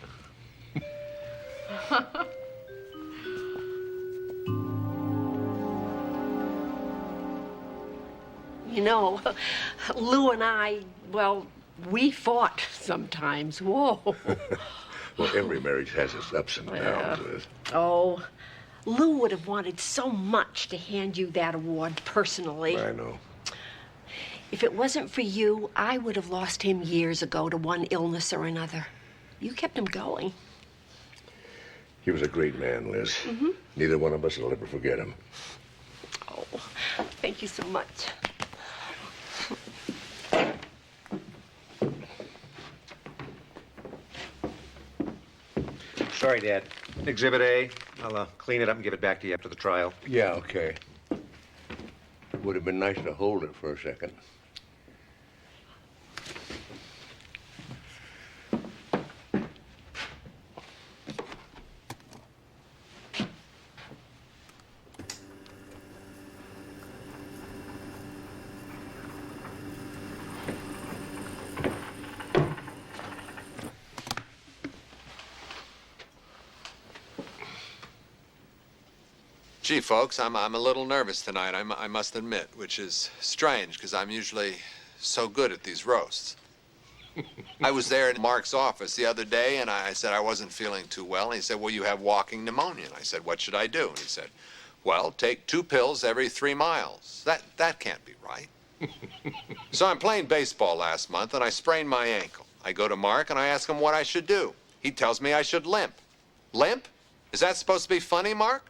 You know, Lou and I, well, we fought sometimes. Whoa. Well, every marriage has its ups and downs, Liz. Oh, Lou would have wanted so much to hand you that award personally. I know. If it wasn't for you, I would have lost him years ago to one illness or another. You kept him going. He was a great man, Liz. Neither one of us will ever forget him. Oh, thank you so much. Sorry, Dad. Exhibit A. I'll clean it up and give it back to you after the trial. Yeah, okay. Would have been nice to hold it for a second. Gee, folks, I'm a little nervous tonight, I must admit, which is strange because I'm usually so good at these roasts. I was there in Mark's office the other day, and I said I wasn't feeling too well. And he said, well, you have walking pneumonia. And I said, what should I do? And he said, well, take 2 pills every 3 miles. That can't be right. So I'm playing baseball last month, and I sprained my ankle. I go to Mark, and I ask him what I should do. He tells me I should limp. Limp? Is that supposed to be funny, Mark?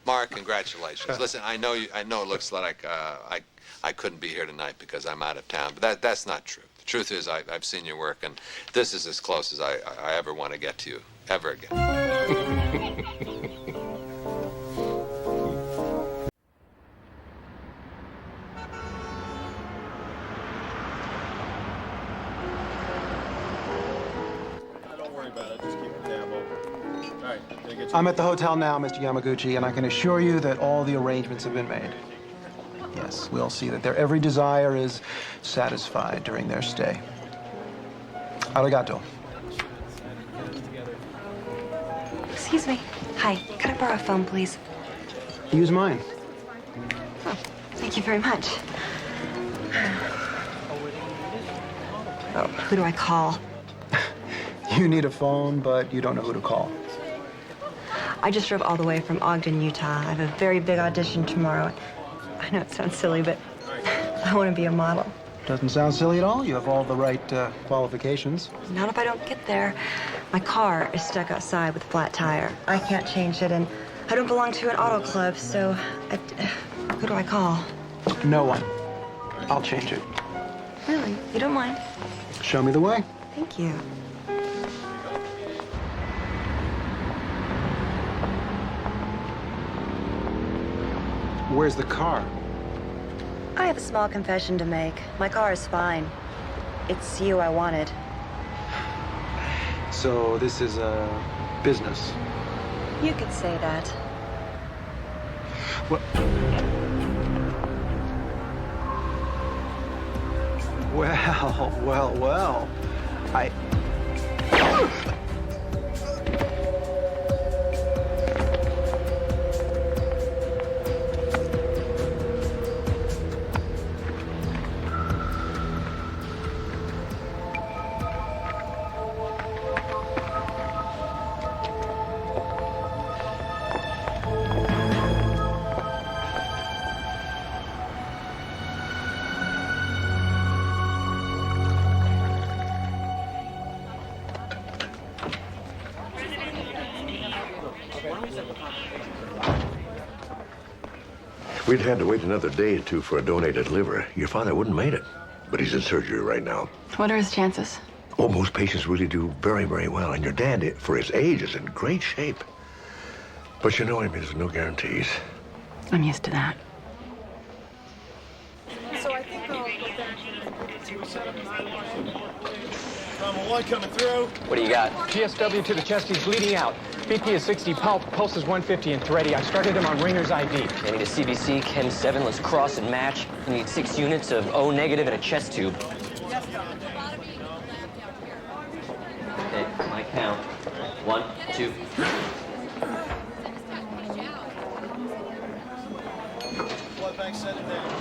Mark, congratulations. Listen, I know it looks like I couldn't be here tonight because I'm out of town, but that's not true. The truth is I've seen your work, and this is as close as I ever want to get to you, ever again. I'm at the hotel now, Mr. Yamaguchi, and I can assure you that all the arrangements have been made. Yes, we'll see that their every desire is satisfied during their stay. Arigato. Excuse me. Hi. Could I borrow a phone, please? Use mine. Oh, thank you very much. Oh, who do I call? You need a phone, but you don't know who to call. I just drove all the way from Ogden, Utah. I have a very big audition tomorrow. I know it sounds silly, but I want to be a model. Doesn't sound silly at all. You have all the right qualifications. Not if I don't get there. My car is stuck outside with a flat tire. I can't change it, and I don't belong to an auto club, so who do I call? No one. I'll change it. Really? You don't mind? Show me the way. Thank you. Where's the car? I have a small confession to make. My car is fine. It's you I wanted. So this is a business. You could say that. Well, well. We'd had to wait another day or 2 for a donated liver. Your father wouldn't have made it, but he's in surgery right now. What are his chances? Oh, most patients really do very, very well, and your dad, for his age, is in great shape. But you know what I mean, there's no guarantees. I'm used to that. So I think I'll go back to set up Bravo 1 coming through. What do you got? PSW to the chest, he's bleeding out. BP is 60, pulse is 150 and thready. I started him on Ringer's IV. I need a CBC, Chem 7, let's cross and match. You need 6 units of O negative and a chest tube. Okay, my count. 1, 2. Blood bank, send it down. 1,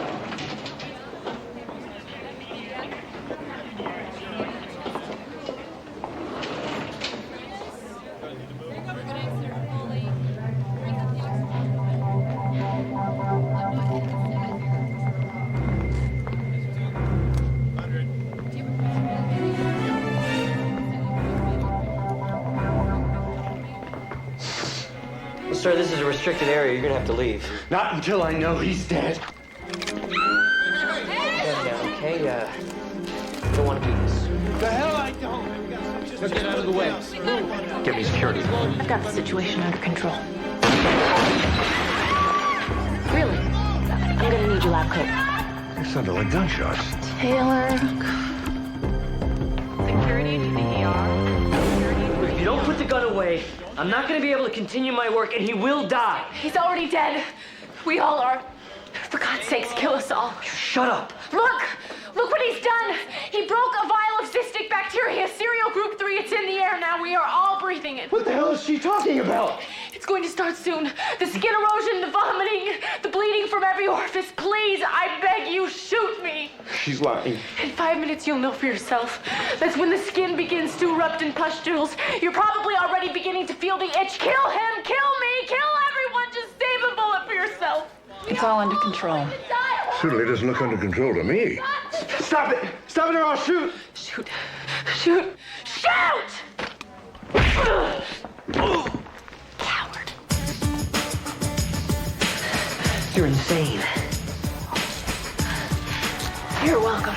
Well, sir, this is a restricted area. You're gonna have to leave. Not until I know he's dead. Okay, don't want to do this. The hell I don't. Let's get out of the way. Get me security. I've got the situation under control. Really? I'm gonna need your lab coat. It sounded like gunshots. Taylor. Security to the ER. If you don't put the gun away, I'm not gonna be able to continue my work, and he will die. He's already dead. We all are. For God's sakes, kill us all. Shut up. Look! Look what he's done! He broke a vial of cystic bacteria, serial group 3. It's in the air now. We are all breathing it. What the hell is she talking about? It's going to start soon. The skin erosion, the vomiting, the bleeding from every orifice. Please, I beg you, shoot me. She's lying. In 5 minutes, you'll know for yourself. That's when the skin begins to erupt in pustules. You're probably already beginning to feel the itch. Kill him! Kill me! Kill everyone! Just save a bullet for yourself. It's all under control. Certainly doesn't look under control to me. Stop it! Stop it or I'll shoot! Shoot! Shoot! Shoot! Coward. You're insane. You're welcome.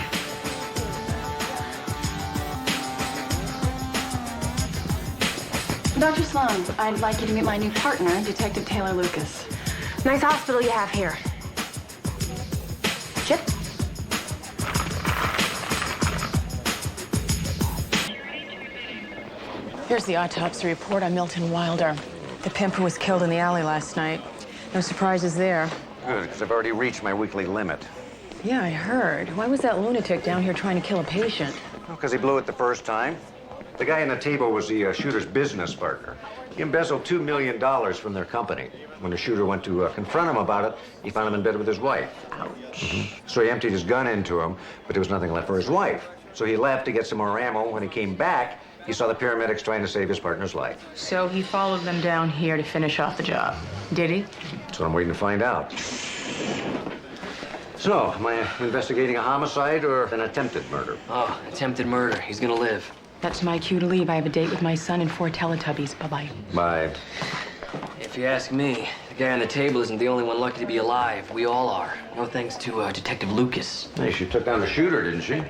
Dr. Sloan, I'd like you to meet my new partner, Detective Taylor Lucas. Nice hospital you have here. Chip? Here's the autopsy report on Milton Wilder, the pimp who was killed in the alley last night. No surprises there. Good, because I've already reached my weekly limit. Yeah, I heard. Why was that lunatic down here trying to kill a patient? Because he blew it the first time. The guy on the table was the shooter's business partner. He embezzled $2 million from their company. When the shooter went to confront him about it, he found him in bed with his wife. Ouch. So he emptied his gun into him, but there was nothing left for his wife. So he left to get some more ammo. When he came back, he saw the paramedics trying to save his partner's life. So he followed them down here to finish off the job. Did he? That's what I'm waiting to find out. So, am I investigating a homicide or an attempted murder? Oh, attempted murder. He's gonna live. That's my cue to leave. I have a date with my son and 4 Teletubbies. Bye-bye. Bye. If you ask me, the guy on the table isn't the only one lucky to be alive. We all are. No thanks to Detective Lucas. Hey, she took down the shooter, didn't she?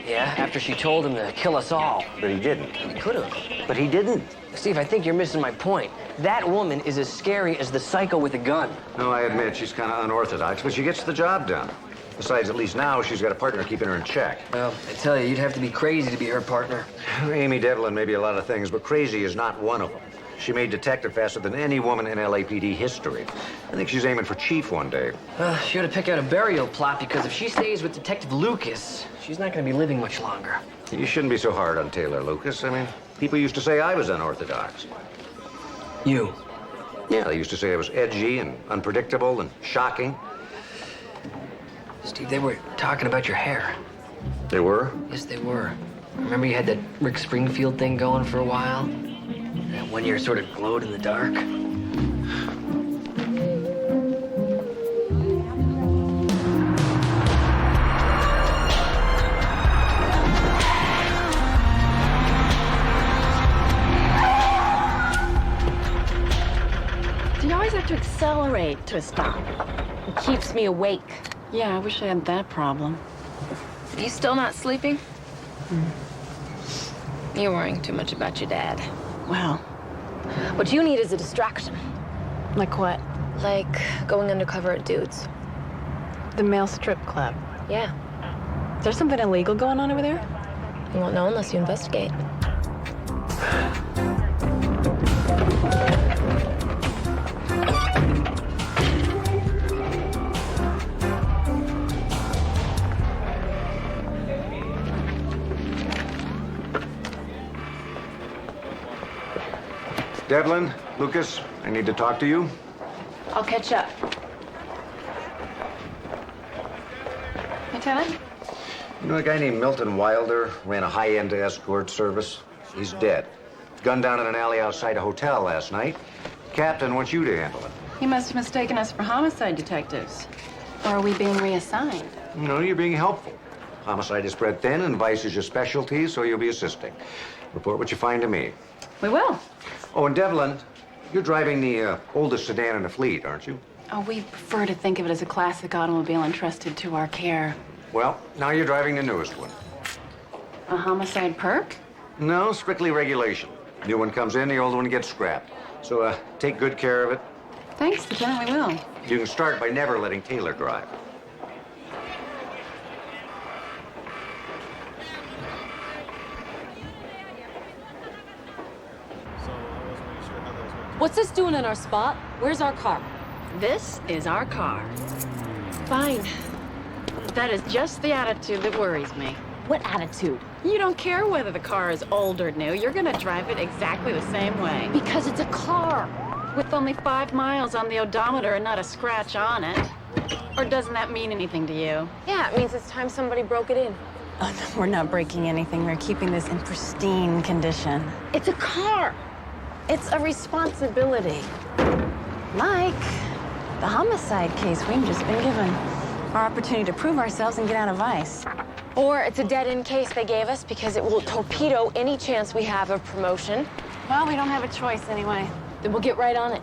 Yeah, after she told him to kill us all. But he didn't. He could have. But he didn't. Steve, I think you're missing my point. That woman is as scary as the psycho with a gun. No, I admit she's kind of unorthodox, but she gets the job done. Besides, at least now she's got a partner keeping her in check. Well, I tell you, you'd have to be crazy to be her partner. Amy Devlin may be a lot of things, but crazy is not one of them. She made detective faster than any woman in LAPD history. I think she's aiming for chief one day. She ought to pick out a burial plot, because if she stays with Detective Lucas, she's not going to be living much longer. You shouldn't be so hard on Taylor Lucas. I mean, people used to say I was unorthodox. You? Yeah, they used to say I was edgy and unpredictable and shocking. Steve, they were talking about your hair. They were? Yes, they were. Remember you had that Rick Springfield thing going for a while? That 1 year sort of glowed in the dark? Do you always have to accelerate to a stop? It keeps me awake. Yeah, I wish I had that problem. You still not sleeping? You're worrying too much about your dad. Well, What you need is a distraction. like what? Like going undercover at Dudes. The male strip club. Yeah. Is there something illegal going on over there? You won't know unless you investigate. Devlin, Lucas, I need to talk to you. I'll catch up. Lieutenant? You know, a guy named Milton Wilder ran a high-end escort service. He's dead. gunned down in an alley outside a hotel last night. Captain wants you to handle it. He must have mistaken us for homicide detectives. Or are we being reassigned? No, you're being helpful. Homicide is spread thin, and vice is your specialty, so you'll be assisting. Report what you find to me. We will. Oh, and Devlin, you're driving the oldest sedan in the fleet, aren't you? Oh, we prefer to think of it as a classic automobile entrusted to our care. Well, now you're driving the newest one. A homicide perk? No, strictly regulation. New one comes in, the old one gets scrapped. So, take good care of it. Thanks, Lieutenant, we will. You can start by never letting Taylor drive. What's this doing in our spot? Where's our car? This is our car. Fine. That is just the attitude that worries me. What attitude? You don't care whether the car is old or new. You're gonna drive it exactly the same way. Because it's a car. With only 5 miles on the odometer and not a scratch on it. Or doesn't that mean anything to you? Yeah, it means it's time somebody broke it in. Oh, no, we're not breaking anything. We're keeping this in pristine condition. It's a car. It's a responsibility. Like the homicide case we've just been given. Our opportunity to prove ourselves and get out of vice. Or it's a dead-end case they gave us because it will torpedo any chance we have of promotion. Well, we don't have a choice anyway. Then we'll get right on it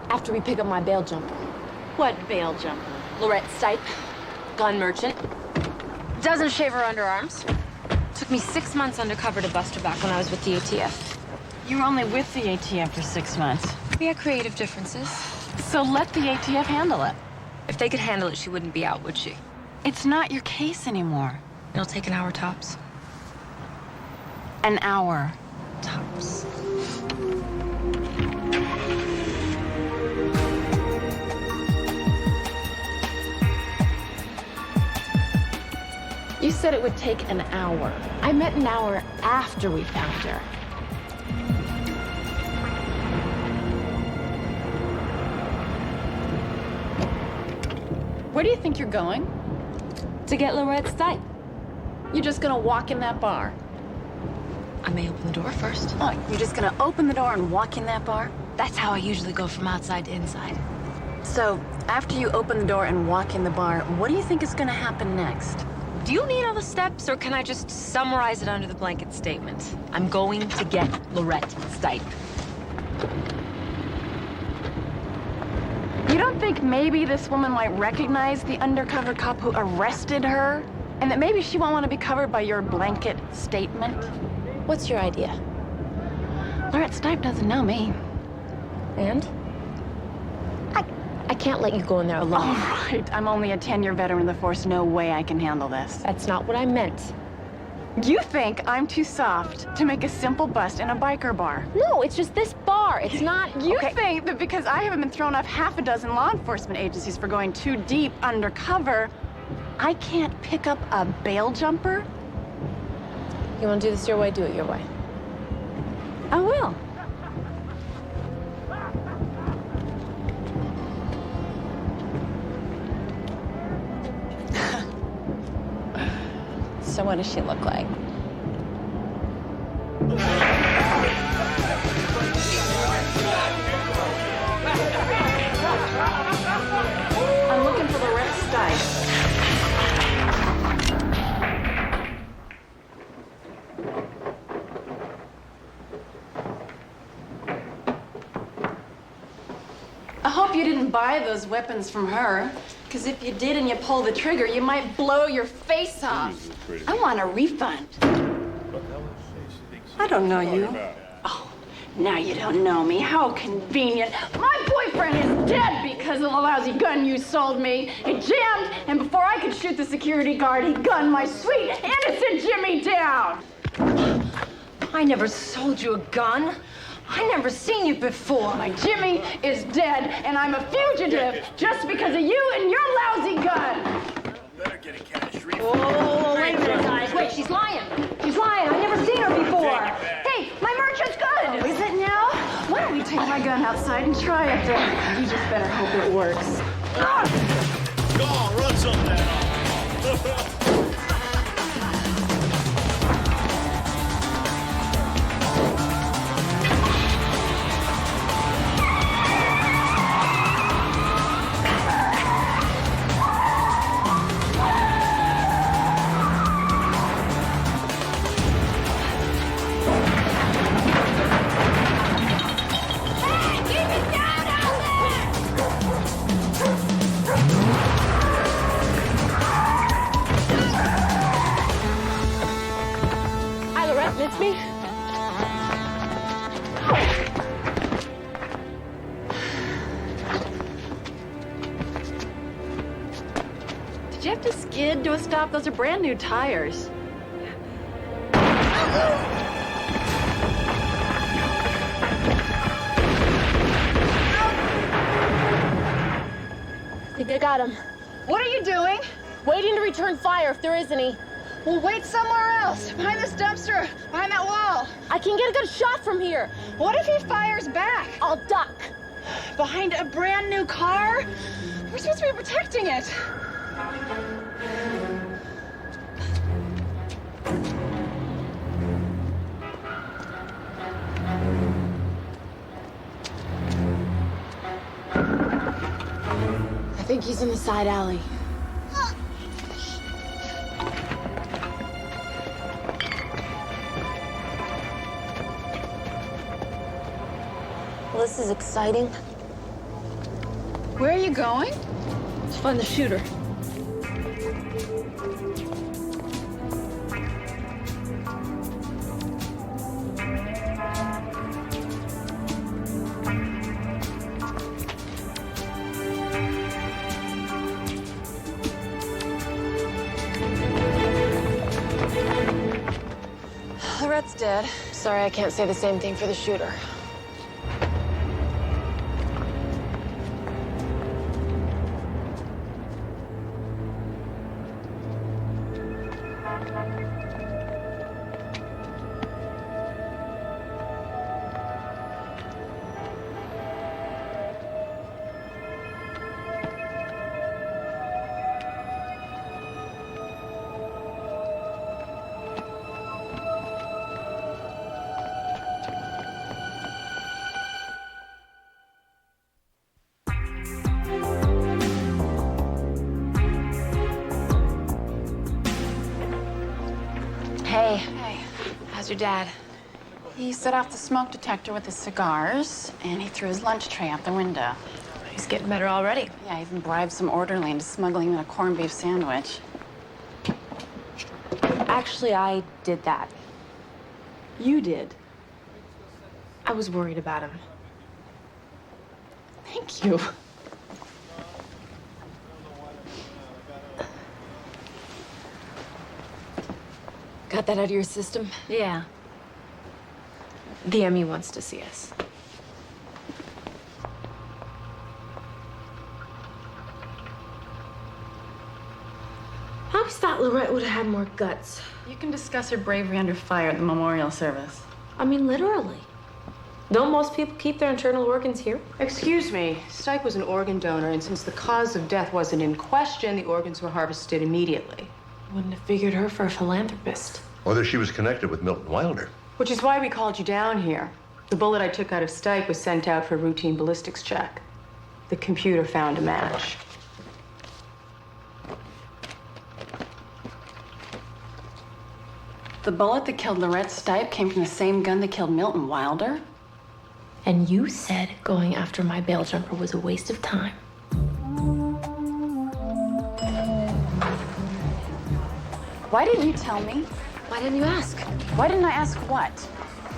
after we pick up my bail jumper. What bail jumper? Lorette Stipe, gun merchant. Doesn't shave her underarms. Took me 6 months undercover to bust her back when I was with the ATF. You were only with the ATF for 6 months. We had creative differences. So let the ATF handle it. If they could handle it, she wouldn't be out, would she? It's not your case anymore. It'll take an hour tops. An hour. Tops. You said it would take an hour. I meant an hour after we found her. Where do you think you're going? To get Lorette Stipe. You're just gonna walk in that bar? I may open the door first. Oh, you're just gonna open the door and walk in that bar? That's how I usually go from outside to inside. So, after you open the door and walk in the bar, what do you think is gonna happen next? Do you need all the steps, or can I just summarize it under the blanket statement? I'm going to get Lorette Stipe. You don't think maybe this woman might recognize the undercover cop who arrested her? And that maybe she won't want to be covered by your blanket statement? What's your idea? Lorette Stipe doesn't know me. And? I can't let you go in there alone. All right, I'm only a 10-year veteran of the force. No way I can handle this. That's not what I meant. You think I'm too soft to make a simple bust in a biker bar? No, it's just this bar. It's not... You think that because I haven't been thrown off half a dozen law enforcement agencies for going too deep undercover, I can't pick up a bail jumper? You want to do this your way, do it your way. I will. So what does she look like? I'm looking for Lorette Stipe. I hope you didn't buy those weapons from her. Because if you did and you pull the trigger, you might blow your face off. I want a refund. I don't know you. Oh, now you don't know me. How convenient. My boyfriend is dead because of the lousy gun you sold me. It jammed, and before I could shoot the security guard, he gunned my sweet, innocent Jimmy down. I never sold you a gun. I never seen you before. My Jimmy is dead, and I'm a fugitive just because of you and your lousy gun. Better get a cash refund. Oh, wait a minute, guys. Wait, she's lying. She's lying. I've never seen her before. Hey, my merchant's good. Oh, is it now? Why don't we take my gun outside and try it then? You just better hope it works. Go on, run some of that off. No, stop. Those are brand new tires. I think I got him. What are you doing? Waiting to return fire if there is any. Well, wait somewhere else. Behind this dumpster. Behind that wall. I can get a good shot from here. What if he fires back? I'll duck. Behind a brand new car? We're supposed to be protecting it. I think he's in the side alley. Well, this is exciting. Where are you going? To find the shooter. Lorette's dead. Sorry, I can't say the same thing for the shooter. Hey. Hey. How's your dad? He set off the smoke detector with his cigars, and he threw his lunch tray out the window. He's getting better already. Yeah, I even bribed some orderly into smuggling in a corned beef sandwich. Actually, I did that. You did? I was worried about him. Thank you. Got that out of your system? Yeah. The ME wants to see us. I always thought Lorette would have had more guts. You can discuss her bravery under fire at the memorial service. I mean, literally. Don't most people keep their internal organs here? Excuse me. Stike was an organ donor, and since the cause of death wasn't in question, the organs were harvested immediately. Wouldn't have figured her for a philanthropist. Whether she was connected with Milton Wilder. Which is why we called you down here. The bullet I took out of Stike was sent out for a routine ballistics check. The computer found a match. The bullet that killed Lorette Stipe came from the same gun that killed Milton Wilder? And you said going after my bail jumper was a waste of time. Why didn't you tell me? Why didn't you ask? Why didn't I ask what?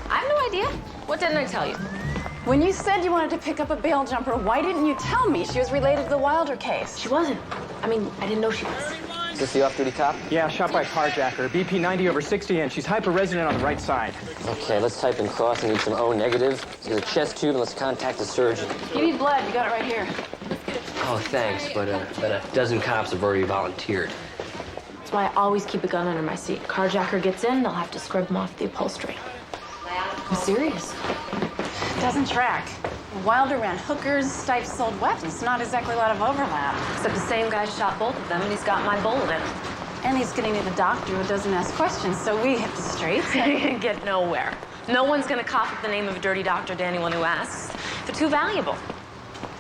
I have no idea. What didn't I tell you? When you said you wanted to pick up a bail jumper, why didn't you tell me she was related to the Wilder case? She wasn't. I mean, I didn't know she was. Is this the off-duty cop? Yeah, shot by a carjacker. BP 90 over 60, and she's hyper-resonant on the right side. Okay, let's type in cross and need some O negative. Let's get a chest tube and let's contact the surgeon. You need blood. You got it right here. Oh, thanks, but a dozen cops have already volunteered. That's why I always keep a gun under my seat. Carjacker gets in, they'll have to scrub him off the upholstery. I'm serious. Doesn't track. Wilder ran hookers, Stipe sold weapons. Not exactly a lot of overlap. Except the same guy shot both of them, and he's got my bullet in him. And he's getting to the doctor who doesn't ask questions, so we hit the streets. Get nowhere. No one's gonna cough up the name of a dirty doctor to anyone who asks. They're too valuable.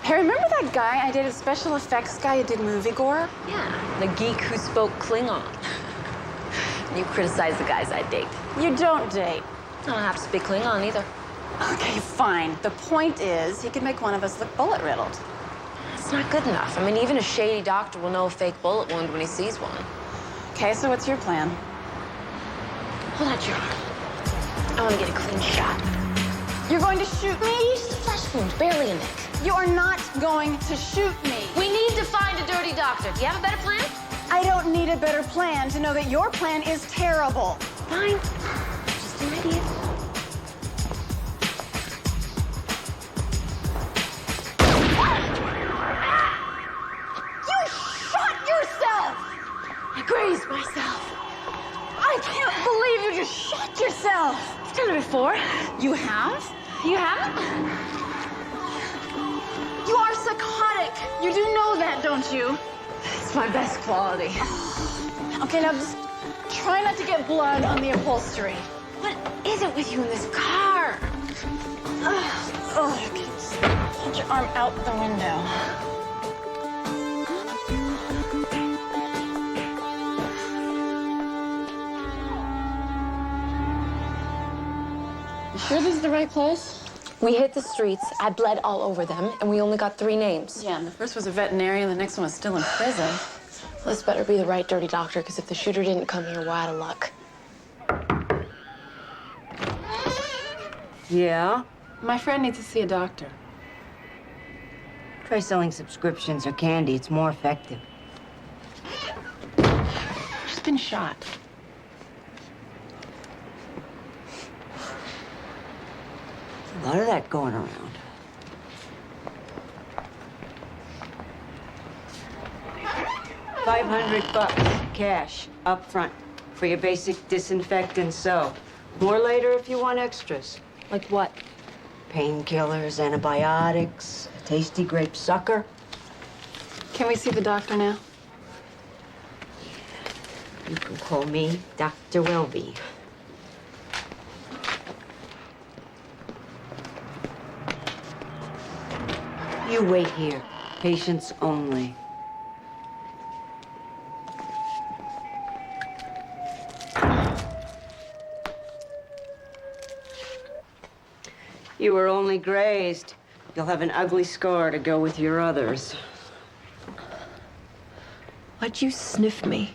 Hey, remember that guy I dated, special effects guy who did movie gore? Yeah, the geek who spoke Klingon. You criticize the guys I date. You don't date. I don't have to speak Klingon either. Okay, fine. The point is, he could make one of us look bullet-riddled. It's not good enough. I mean, even a shady doctor will know a fake bullet wound when he sees one. Okay, so what's your plan? Hold out your arm. I want to get a clean shot. You're going to shoot me? Just a flesh wound, barely a nick. You are not going to shoot me. We need to find a dirty doctor. Do you have a better plan? I don't need a better plan to know that your plan is terrible. Fine. Just an idiot. You shot yourself! I grazed myself. I can't believe you just shot yourself! I've done it before. You have? You haven't? You are psychotic. You do know that, don't you? It's my best quality. Okay, now just try not to get blood on the upholstery. What is it with you in this car? Okay, just hold your arm out the window. You sure this is the right place? We hit the streets, I bled all over them, and we only got 3 names. Yeah, and the first was a veterinarian, the next one was still in prison. This better be the right dirty doctor, because if the shooter didn't come here, we're out of luck. Yeah? My friend needs to see a doctor. Try selling subscriptions or candy. It's more effective. She's been shot. A lot of that going around. $500 cash up front for your basic disinfectant soap. More later if you want extras. Like what? Painkillers, antibiotics, a tasty grape sucker. Can we see the doctor now? You can call me Dr. Welby. You wait here. Patients only. You were only grazed. You'll have an ugly scar to go with your others. Why'd you sniff me?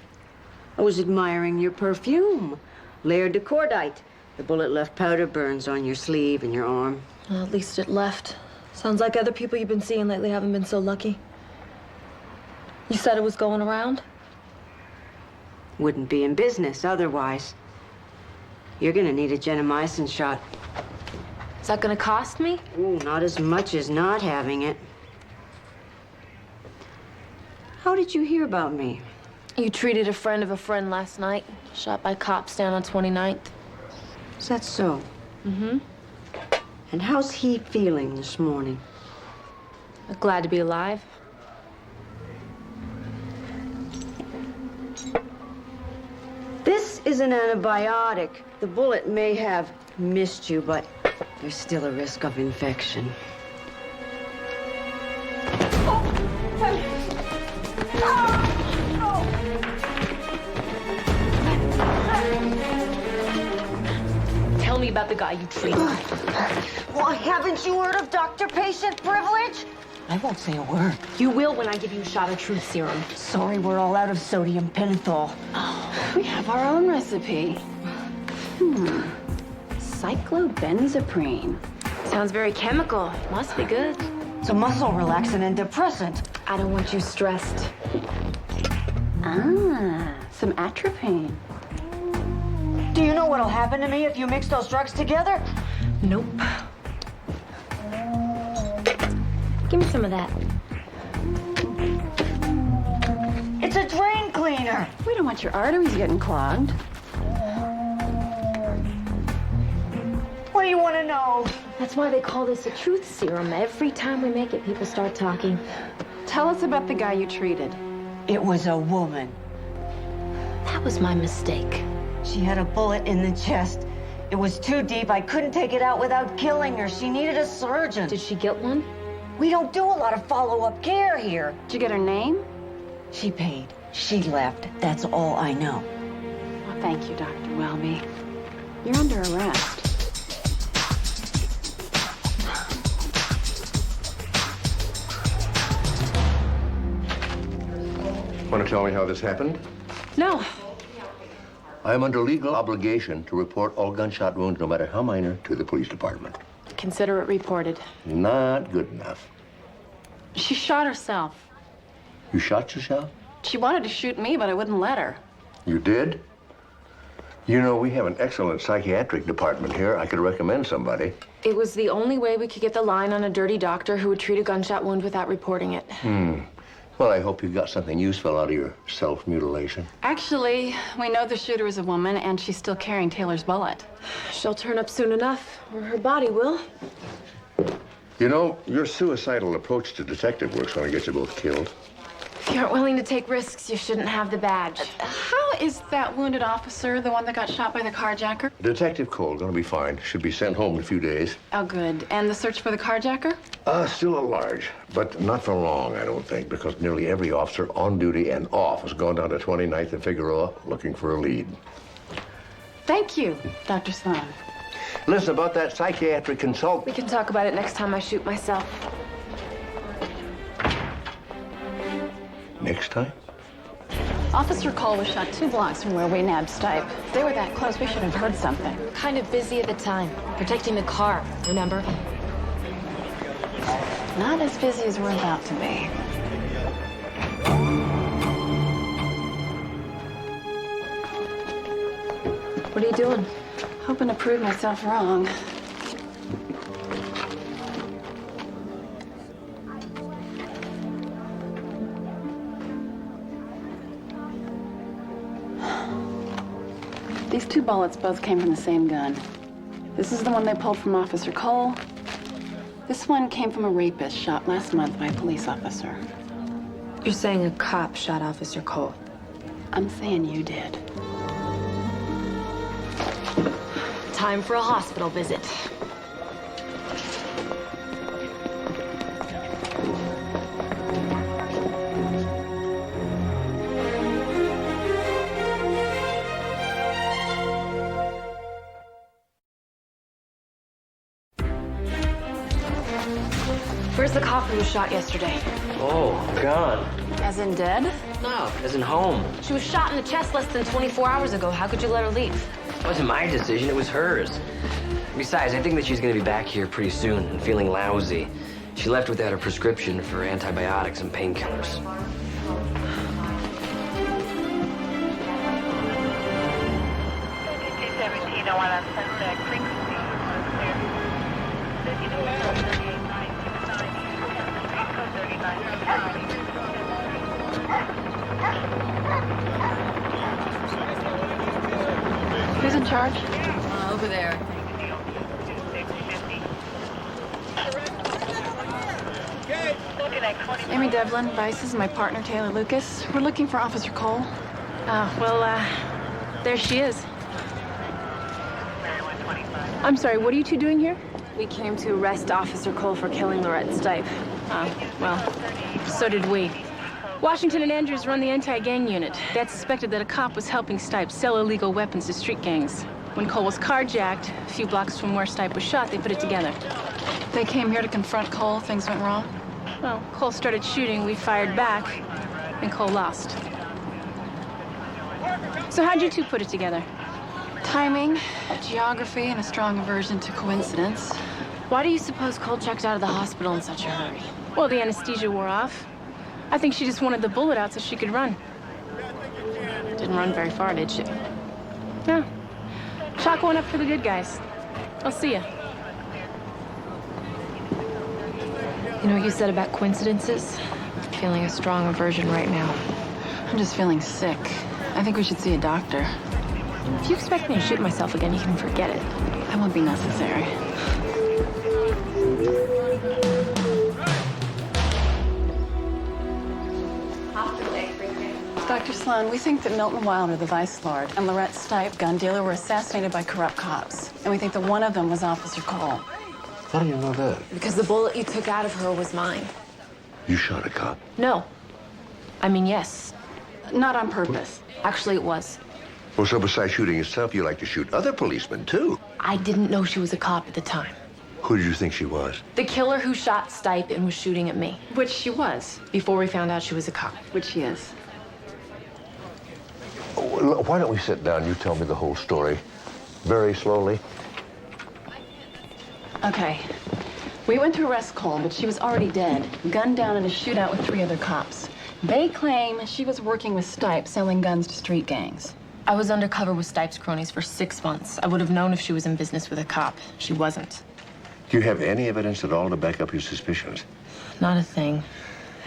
I was admiring your perfume. Laird de Cordite. The bullet left powder burns on your sleeve and your arm. Well, at least it left. Sounds like other people you've been seeing lately haven't been so lucky. You said it was going around? Wouldn't be in business otherwise. You're gonna need a gentamicin shot. Is that gonna cost me? Ooh, not as much as not having it. How did you hear about me? You treated a friend of a friend last night. Shot by cops down on 29th. Is that so? Mm-hmm. And how's he feeling this morning? Glad to be alive. This is an antibiotic. The bullet may have missed you, but there's still a risk of infection. Tell me about the guy you treated. Why, haven't you heard of doctor-patient privilege? I won't say a word. You will when I give you a shot of truth serum. Sorry, we're all out of sodium pentothal. We have our own recipe. Cyclobenzaprine. Sounds very chemical. Must be good. It's a muscle relaxant and depressant. I don't want you stressed. Ah, some atropine. Do you know what'll happen to me if you mix those drugs together? Nope. Give me some of that. It's a drain cleaner. We don't want your arteries getting clogged. What do you want to know? That's why they call this a truth serum. Every time we make it, people start talking. Tell us about the guy you treated. It was a woman. That was my mistake. She had a bullet in the chest. It was too deep. I couldn't take it out without killing her. She needed a surgeon. Did she get one? We don't do a lot of follow-up care here. Did you get her name? She paid. She left. That's all I know. Well, thank you, Dr. Welby. You're under arrest. Want to tell me how this happened? No. I am under legal obligation to report all gunshot wounds, no matter how minor, to the police department. Consider it reported. Not good enough. She shot herself. You shot yourself? She wanted to shoot me, but I wouldn't let her. You did? You know, we have an excellent psychiatric department here. I could recommend somebody. It was the only way we could get the line on a dirty doctor who would treat a gunshot wound without reporting it. Well, I hope you got something useful out of your self-mutilation. Actually, we know the shooter is a woman, and she's still carrying Taylor's bullet. She'll turn up soon enough, or her body will. You know, your suicidal approach to detective work's gonna get you both killed. If you aren't willing to take risks, you shouldn't have the badge. How is that wounded officer the one that got shot by the carjacker? Detective Cole, gonna be fine. Should be sent home in a few days. Oh, good. And the search for the carjacker? Still at large, but not for long, I don't think, because nearly every officer on duty and off has gone down to 29th and Figueroa looking for a lead. Thank you, Dr. Sloan. Listen, about that psychiatric consultant. We can talk about it next time I shoot myself. Next time? Officer Cole was shot 2 blocks from where we nabbed Stipe. If they were that close, we should have heard something. Kind of busy at the time, protecting the car, remember? Not as busy as we're about to be. What are you doing? Hoping to prove myself wrong. These 2 bullets both came from the same gun. This is the one they pulled from Officer Cole. This one came from a rapist shot last month by a police officer. You're saying a cop shot Officer Cole? I'm saying you did. Time for a hospital visit. Where's the cop who was shot yesterday? Oh, gone. As in dead? No, as in home. She was shot in the chest less than 24 hours ago. How could you let her leave? It wasn't my decision, it was hers. Besides, I think that she's gonna be back here pretty soon and feeling lousy. She left without a prescription for antibiotics and painkillers. Who's in charge? Over there. Amy Devlin, Vice is my partner, Taylor Lucas. We're looking for Officer Cole. There she is. I'm sorry, what are you two doing here? We came to arrest Officer Cole for killing Lorette Stipe. So did we. Washington and Andrews run the anti-gang unit. They had suspected that a cop was helping Stipe sell illegal weapons to street gangs. When Cole was carjacked, a few blocks from where Stipe was shot, they put it together. They came here to confront Cole. Things went wrong. Well, Cole started shooting, we fired back, and Cole lost. So how'd you two put it together? Timing, geography, and a strong aversion to coincidence. Why do you suppose Cole checked out of the hospital in such a hurry? Well, the anesthesia wore off. I think she just wanted the bullet out so she could run. Didn't run very far, did she? No. Chalk one up for the good guys. I'll see ya. You know what you said about coincidences? I'm feeling a strong aversion right now. I'm just feeling sick. I think we should see a doctor. If you expect me to shoot myself again, you can forget it. That won't be necessary. Dr. Sloan, we think that Milton Wilder, the vice lord, and Lorette Stipe, gun dealer, were assassinated by corrupt cops. And we think that one of them was Officer Cole. How do you know that? Because the bullet you took out of her was mine. You shot a cop. No. I mean, yes. Not on purpose. Actually, it was. Well, so besides shooting yourself, you like to shoot other policemen, too. I didn't know she was a cop at the time. Who did you think she was? The killer who shot Stipe and was shooting at me. Which she was. Before we found out she was a cop. Which she is. Why don't we sit down? You tell me the whole story. Very slowly. Okay. We went to arrest Cole, but she was already dead. Gunned down in a shootout with 3 other cops. They claim she was working with Stipe, selling guns to street gangs. I was undercover with Stipe's cronies for 6 months. I would have known if she was in business with a cop. She wasn't. Do you have any evidence at all to back up your suspicions? Not a thing.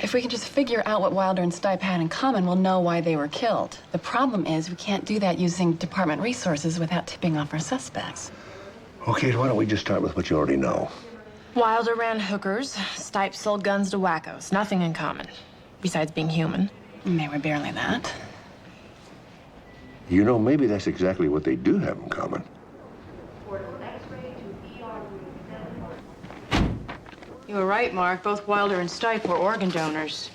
If we can just figure out what Wilder and Stipe had in common, we'll know why they were killed. The problem is we can't do that using department resources without tipping off our suspects. Okay, why don't we just start with what you already know? Wilder ran hookers. Stipe sold guns to wackos. Nothing in common, besides being human. And they were barely that. You know, maybe that's exactly what they do have in common. You were right, Mark. Both Wilder and Stipe were organ donors.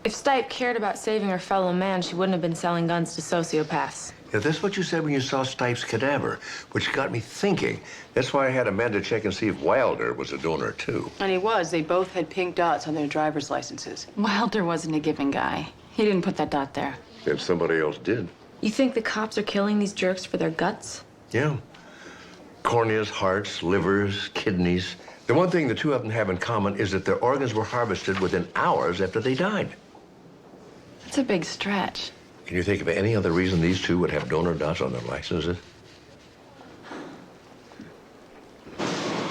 If Stipe cared about saving her fellow man, she wouldn't have been selling guns to sociopaths. Yeah, that's what you said when you saw Stipe's cadaver, which got me thinking. That's why I had Amanda check and see if Wilder was a donor, too. And he was. They both had pink dots on their driver's licenses. Wilder wasn't a giving guy. He didn't put that dot there. And somebody else did. You think the cops are killing these jerks for their guts? Yeah. Corneas, hearts, livers, kidneys. The one thing the two of them have in common is that their organs were harvested within hours after they died. That's a big stretch. Can you think of any other reason these two would have donor dots on their licenses?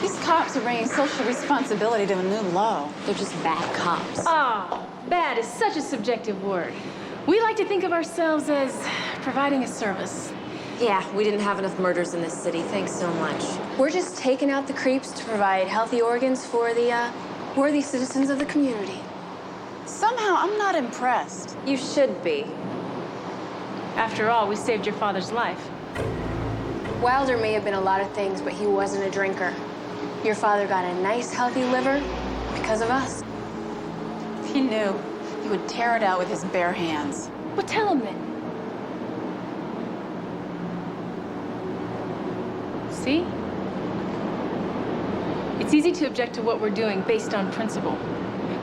These cops are bringing social responsibility to a new low. They're just bad cops. Oh, bad is such a subjective word. We like to think of ourselves as providing a service. Yeah, we didn't have enough murders in this city. Thanks so much. We're just taking out the creeps to provide healthy organs for the worthy citizens of the community. Somehow, I'm not impressed. You should be. After all, we saved your father's life. Wilder may have been a lot of things, but he wasn't a drinker. Your father got a nice, healthy liver because of us. If he knew, he would tear it out with his bare hands. Well, tell him then. See? It's easy to object to what we're doing based on principle.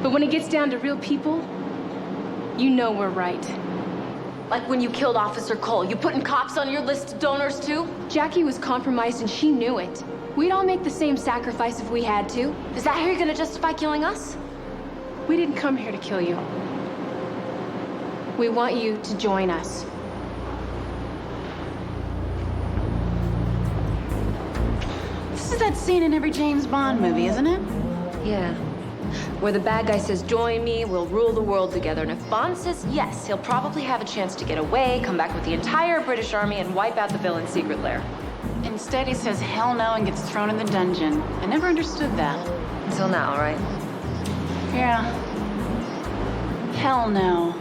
But when it gets down to real people, you know we're right. Like when you killed Officer Cole, you putting cops on your list of donors too? Jackie was compromised and she knew it. We'd all make the same sacrifice if we had to. Is that how you're gonna justify killing us? We didn't come here to kill you. We want you to join us. This is that scene in every James Bond movie, isn't it? Yeah. Where the bad guy says, join me, we'll rule the world together. And if Bond says yes, he'll probably have a chance to get away, come back with the entire British army, and wipe out the villain's secret lair. Instead, he says hell no and gets thrown in the dungeon. I never understood that. Until now, right? Yeah. Hell no.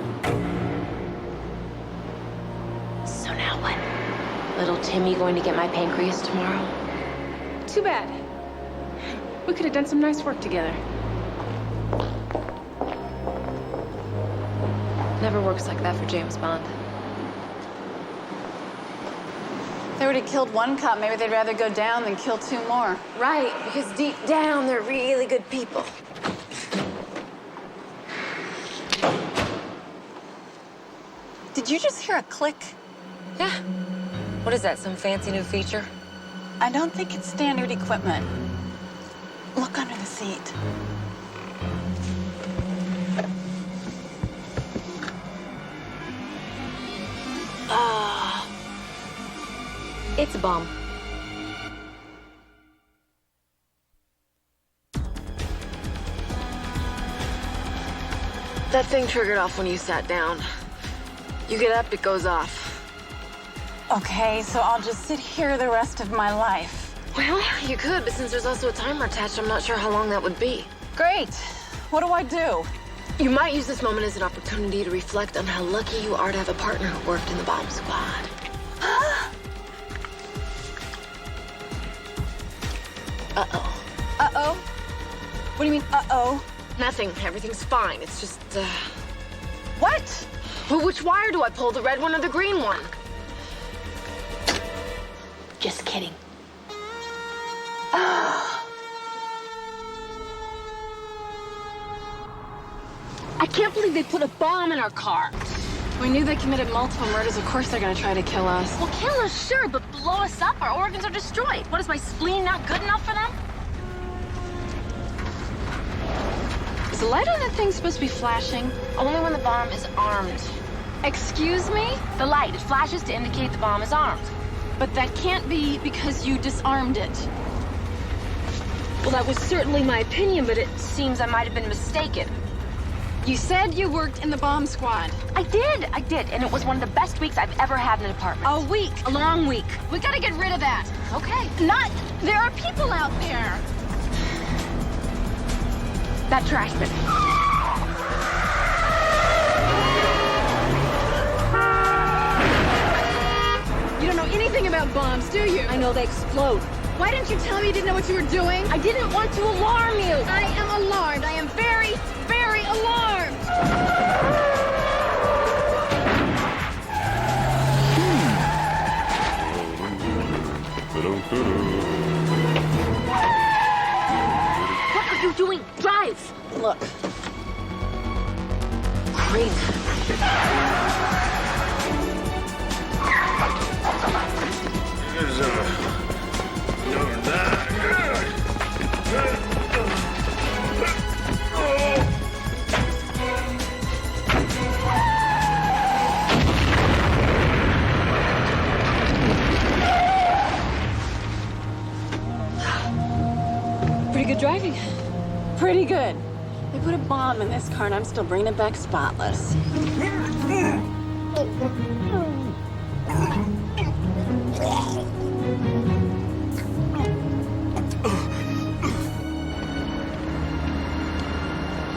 So now what? Little Timmy going to get my pancreas tomorrow? Too bad. We could have done some nice work together. Never works like that for James Bond. If they would have killed one cop, maybe they'd rather go down than kill two more. Right, because deep down, they're really good people. Did you just hear a click? Yeah. What is that, some fancy new feature? I don't think it's standard equipment. Look under the seat. It's a bomb. That thing triggered off when you sat down. You get up, it goes off. Okay, so I'll just sit here the rest of my life. Well, you could, but since there's also a timer attached, I'm not sure how long that would be. Great. What do I do? You might use this moment as an opportunity to reflect on how lucky you are to have a partner who worked in the bomb squad. Uh-oh. Uh-oh? What do you mean, uh-oh? Nothing. Everything's fine. It's just, What? Well, which wire do I pull? The red one or the green one? Just kidding. I can't believe they put a bomb in our car. We knew they committed multiple murders. Of course they're gonna try to kill us. Well, kill us, sure, but blow us up. Our organs are destroyed. What, is my spleen not good enough for them? Is the light on that thing supposed to be flashing? Only when the bomb is armed. Excuse me? The light, it flashes to indicate the bomb is armed. But that can't be because you disarmed it. Well, that was certainly my opinion, but it seems I might have been mistaken. You said you worked in the bomb squad. I did, and it was one of the best weeks I've ever had in an apartment. A week. A long week. We gotta get rid of that. Okay. There are people out there. That trash bin. You don't know anything about bombs, do you? I know they explode. Why didn't you tell me you didn't know what you were doing? I didn't want to alarm you. I am alarmed. I am very, very alarmed. What are you doing? Drive! Look. Creep. Pretty good driving. Pretty good. They put a bomb in this car and I'm still bringing it back spotless.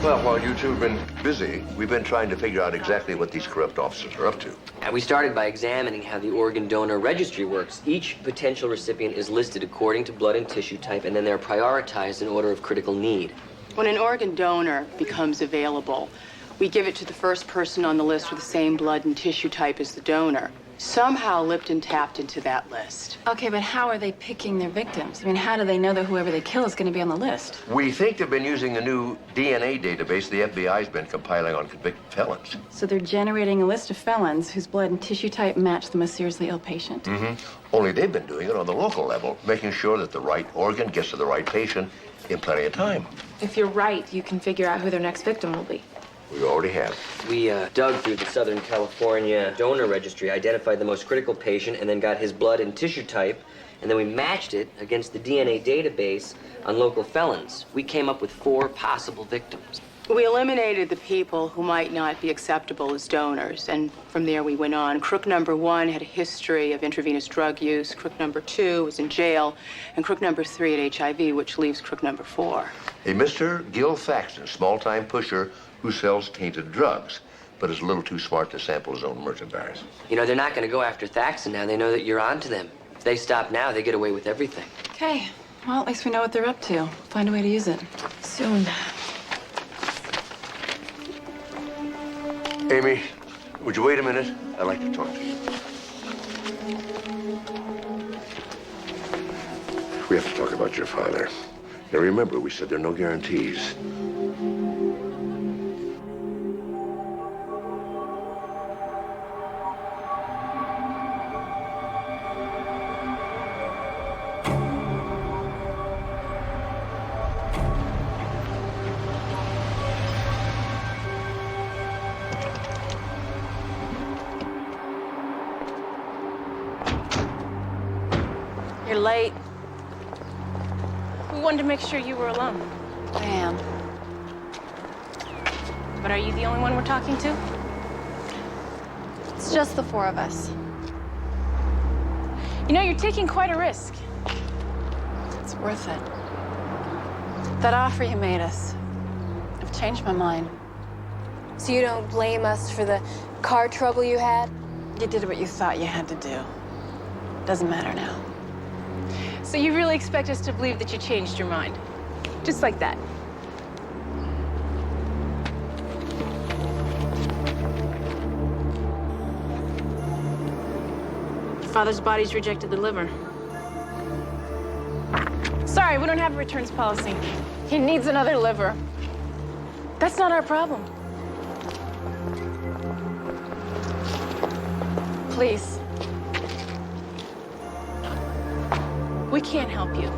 Well, while you two have been busy, we've been trying to figure out exactly what these corrupt officers are up to. And we started by examining how the organ donor registry works. Each potential recipient is listed according to blood and tissue type, and then they're prioritized in order of critical need. When an organ donor becomes available, we give it to the first person on the list with the same blood and tissue type as the donor. Somehow Lipton tapped into that list. Okay, but how are they picking their victims? I mean, how do they know that whoever they kill is going to be on the list? We think they've been using the new DNA database the FBI's been compiling on convicted felons. So they're generating a list of felons whose blood and tissue type match the most seriously ill patient. Only they've been doing it on the local level, making sure that the right organ gets to the right patient in plenty of time. If you're right, you can figure out who their next victim will be. We already have. We dug through the Southern California donor registry, identified the most critical patient, and then got his blood and tissue type, and then we matched it against the DNA database on local felons. We came up with 4 possible victims. We eliminated the people who might not be acceptable as donors, and from there we went on. Crook number 1 had a history of intravenous drug use. Crook number 2 was in jail, and crook number 3 had HIV, which leaves crook number 4. A Mr. Gil Thaxton, small-time pusher who sells tainted drugs, but is a little too smart to sample his own merchandise. You know, they're not going to go after Thaxton now. They know that you're on to them. If they stop now, they get away with everything. Okay, well, at least we know what they're up to. Find a way to use it. Soon. Amy, would you wait a minute? I'd like to talk to you. We have to talk about your father. Now, remember, we said there are no guarantees. You're late. We wanted to make sure you were alone. I am. But are you the only one we're talking to? It's just the 4 of us. You know, you're taking quite a risk. It's worth it. That offer you made us, I've changed my mind. So you don't blame us for the car trouble you had? You did what you thought you had to do. Doesn't matter now. So you really expect us to believe that you changed your mind? Just like that? Your father's body's rejected the liver. Sorry, we don't have a returns policy. He needs another liver. That's not our problem. Please. We can't help you.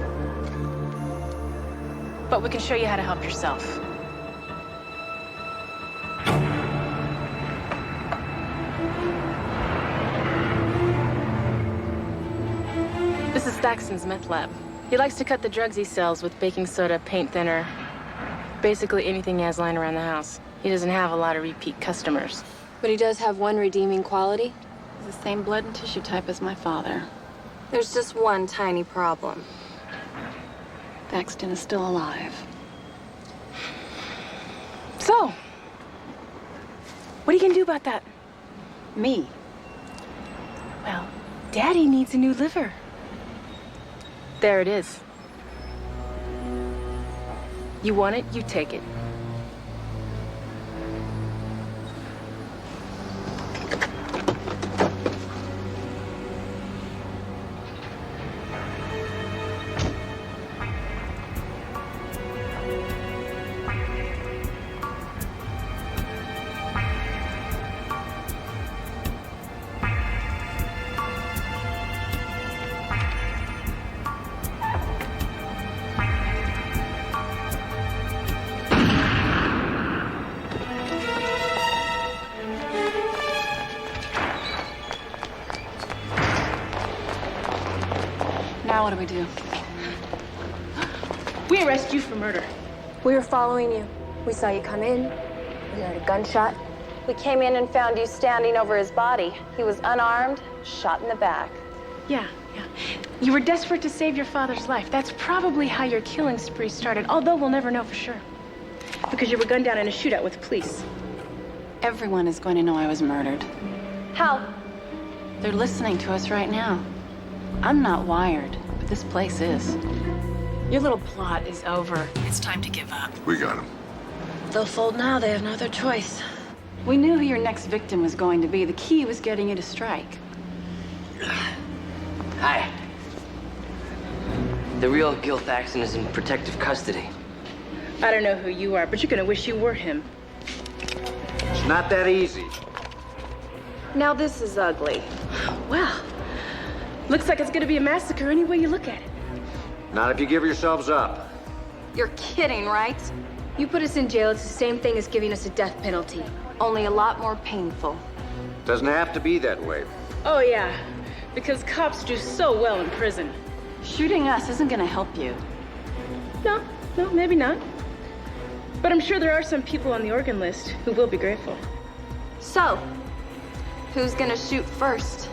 But we can show you how to help yourself. Thaxton's meth lab. He likes to cut the drugs he sells with baking soda, paint thinner, basically anything he has lying around the house. He doesn't have a lot of repeat customers. But he does have one redeeming quality. He's the same blood and tissue type as my father. There's just one tiny problem. Thaxton is still alive. So, what are you gonna do about that? Me? Well, Daddy needs a new liver. There it is. You want it, you take it. Now what do we do? We arrest you for murder. We were following you. We saw you come in. We heard a gunshot. We came in and found you standing over his body. He was unarmed, shot in the back. Yeah. You were desperate to save your father's life. That's probably how your killing spree started, although we'll never know for sure. Because you were gunned down in a shootout with police. Everyone is going to know I was murdered. How? They're listening to us right now. I'm not wired, but this place is. Your little plot is over. It's time to give up. We got him. They'll fold now. They have no other choice. We knew who your next victim was going to be. The key was getting you to strike. Hi. The real Gil Thaxton is in protective custody. I don't know who you are, but you're gonna wish you were him. It's not that easy. Now this is ugly. Well, looks like it's gonna be a massacre any way you look at it. Not if you give yourselves up. You're kidding, right? You put us in jail, it's the same thing as giving us a death penalty. Only a lot more painful. Doesn't have to be that way. Oh, yeah. Because cops do so well in prison. Shooting us isn't gonna help you. No, maybe not. But I'm sure there are some people on the organ list who will be grateful. So, who's gonna shoot first?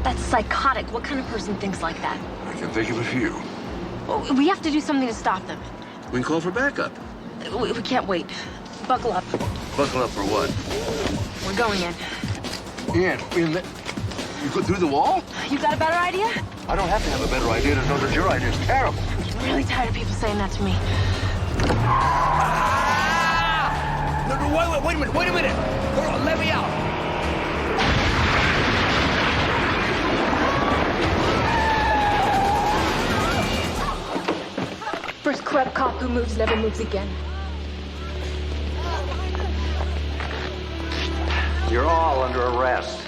That's psychotic. What kind of person thinks like that? I can think of a few. Oh, we have to do something to stop them. We can call for backup. We can't wait. Buckle up. Buckle up for what? We're going in. Ian, you go through the wall? You got a better idea? I don't have to have a better idea to know that your idea is terrible. I'm really tired of people saying that to me. No, wait a minute. Hold on, let me out. First corrupt cop who moves never moves again. You're all under arrest.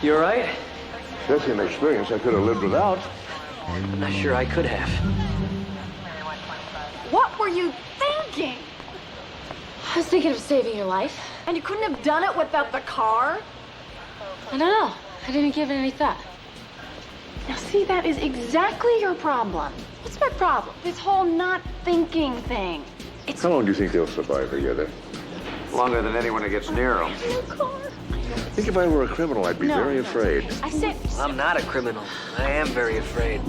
You all right? That's an experience I could have lived without. I'm not sure I could have. What were you thinking? I was thinking of saving your life. And you couldn't have done it without the car? I don't know. I didn't give it any thought. Now see, that is exactly your problem. What's my problem? This whole not thinking thing. How long do you think they'll survive together? Longer than anyone that gets near them. I think if I were a criminal, I'd be very afraid. I said... I'm not a criminal. I am very afraid.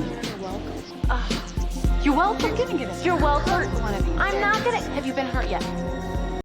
You're welcome. You're welcome. I'm not gonna... Have you been hurt yet?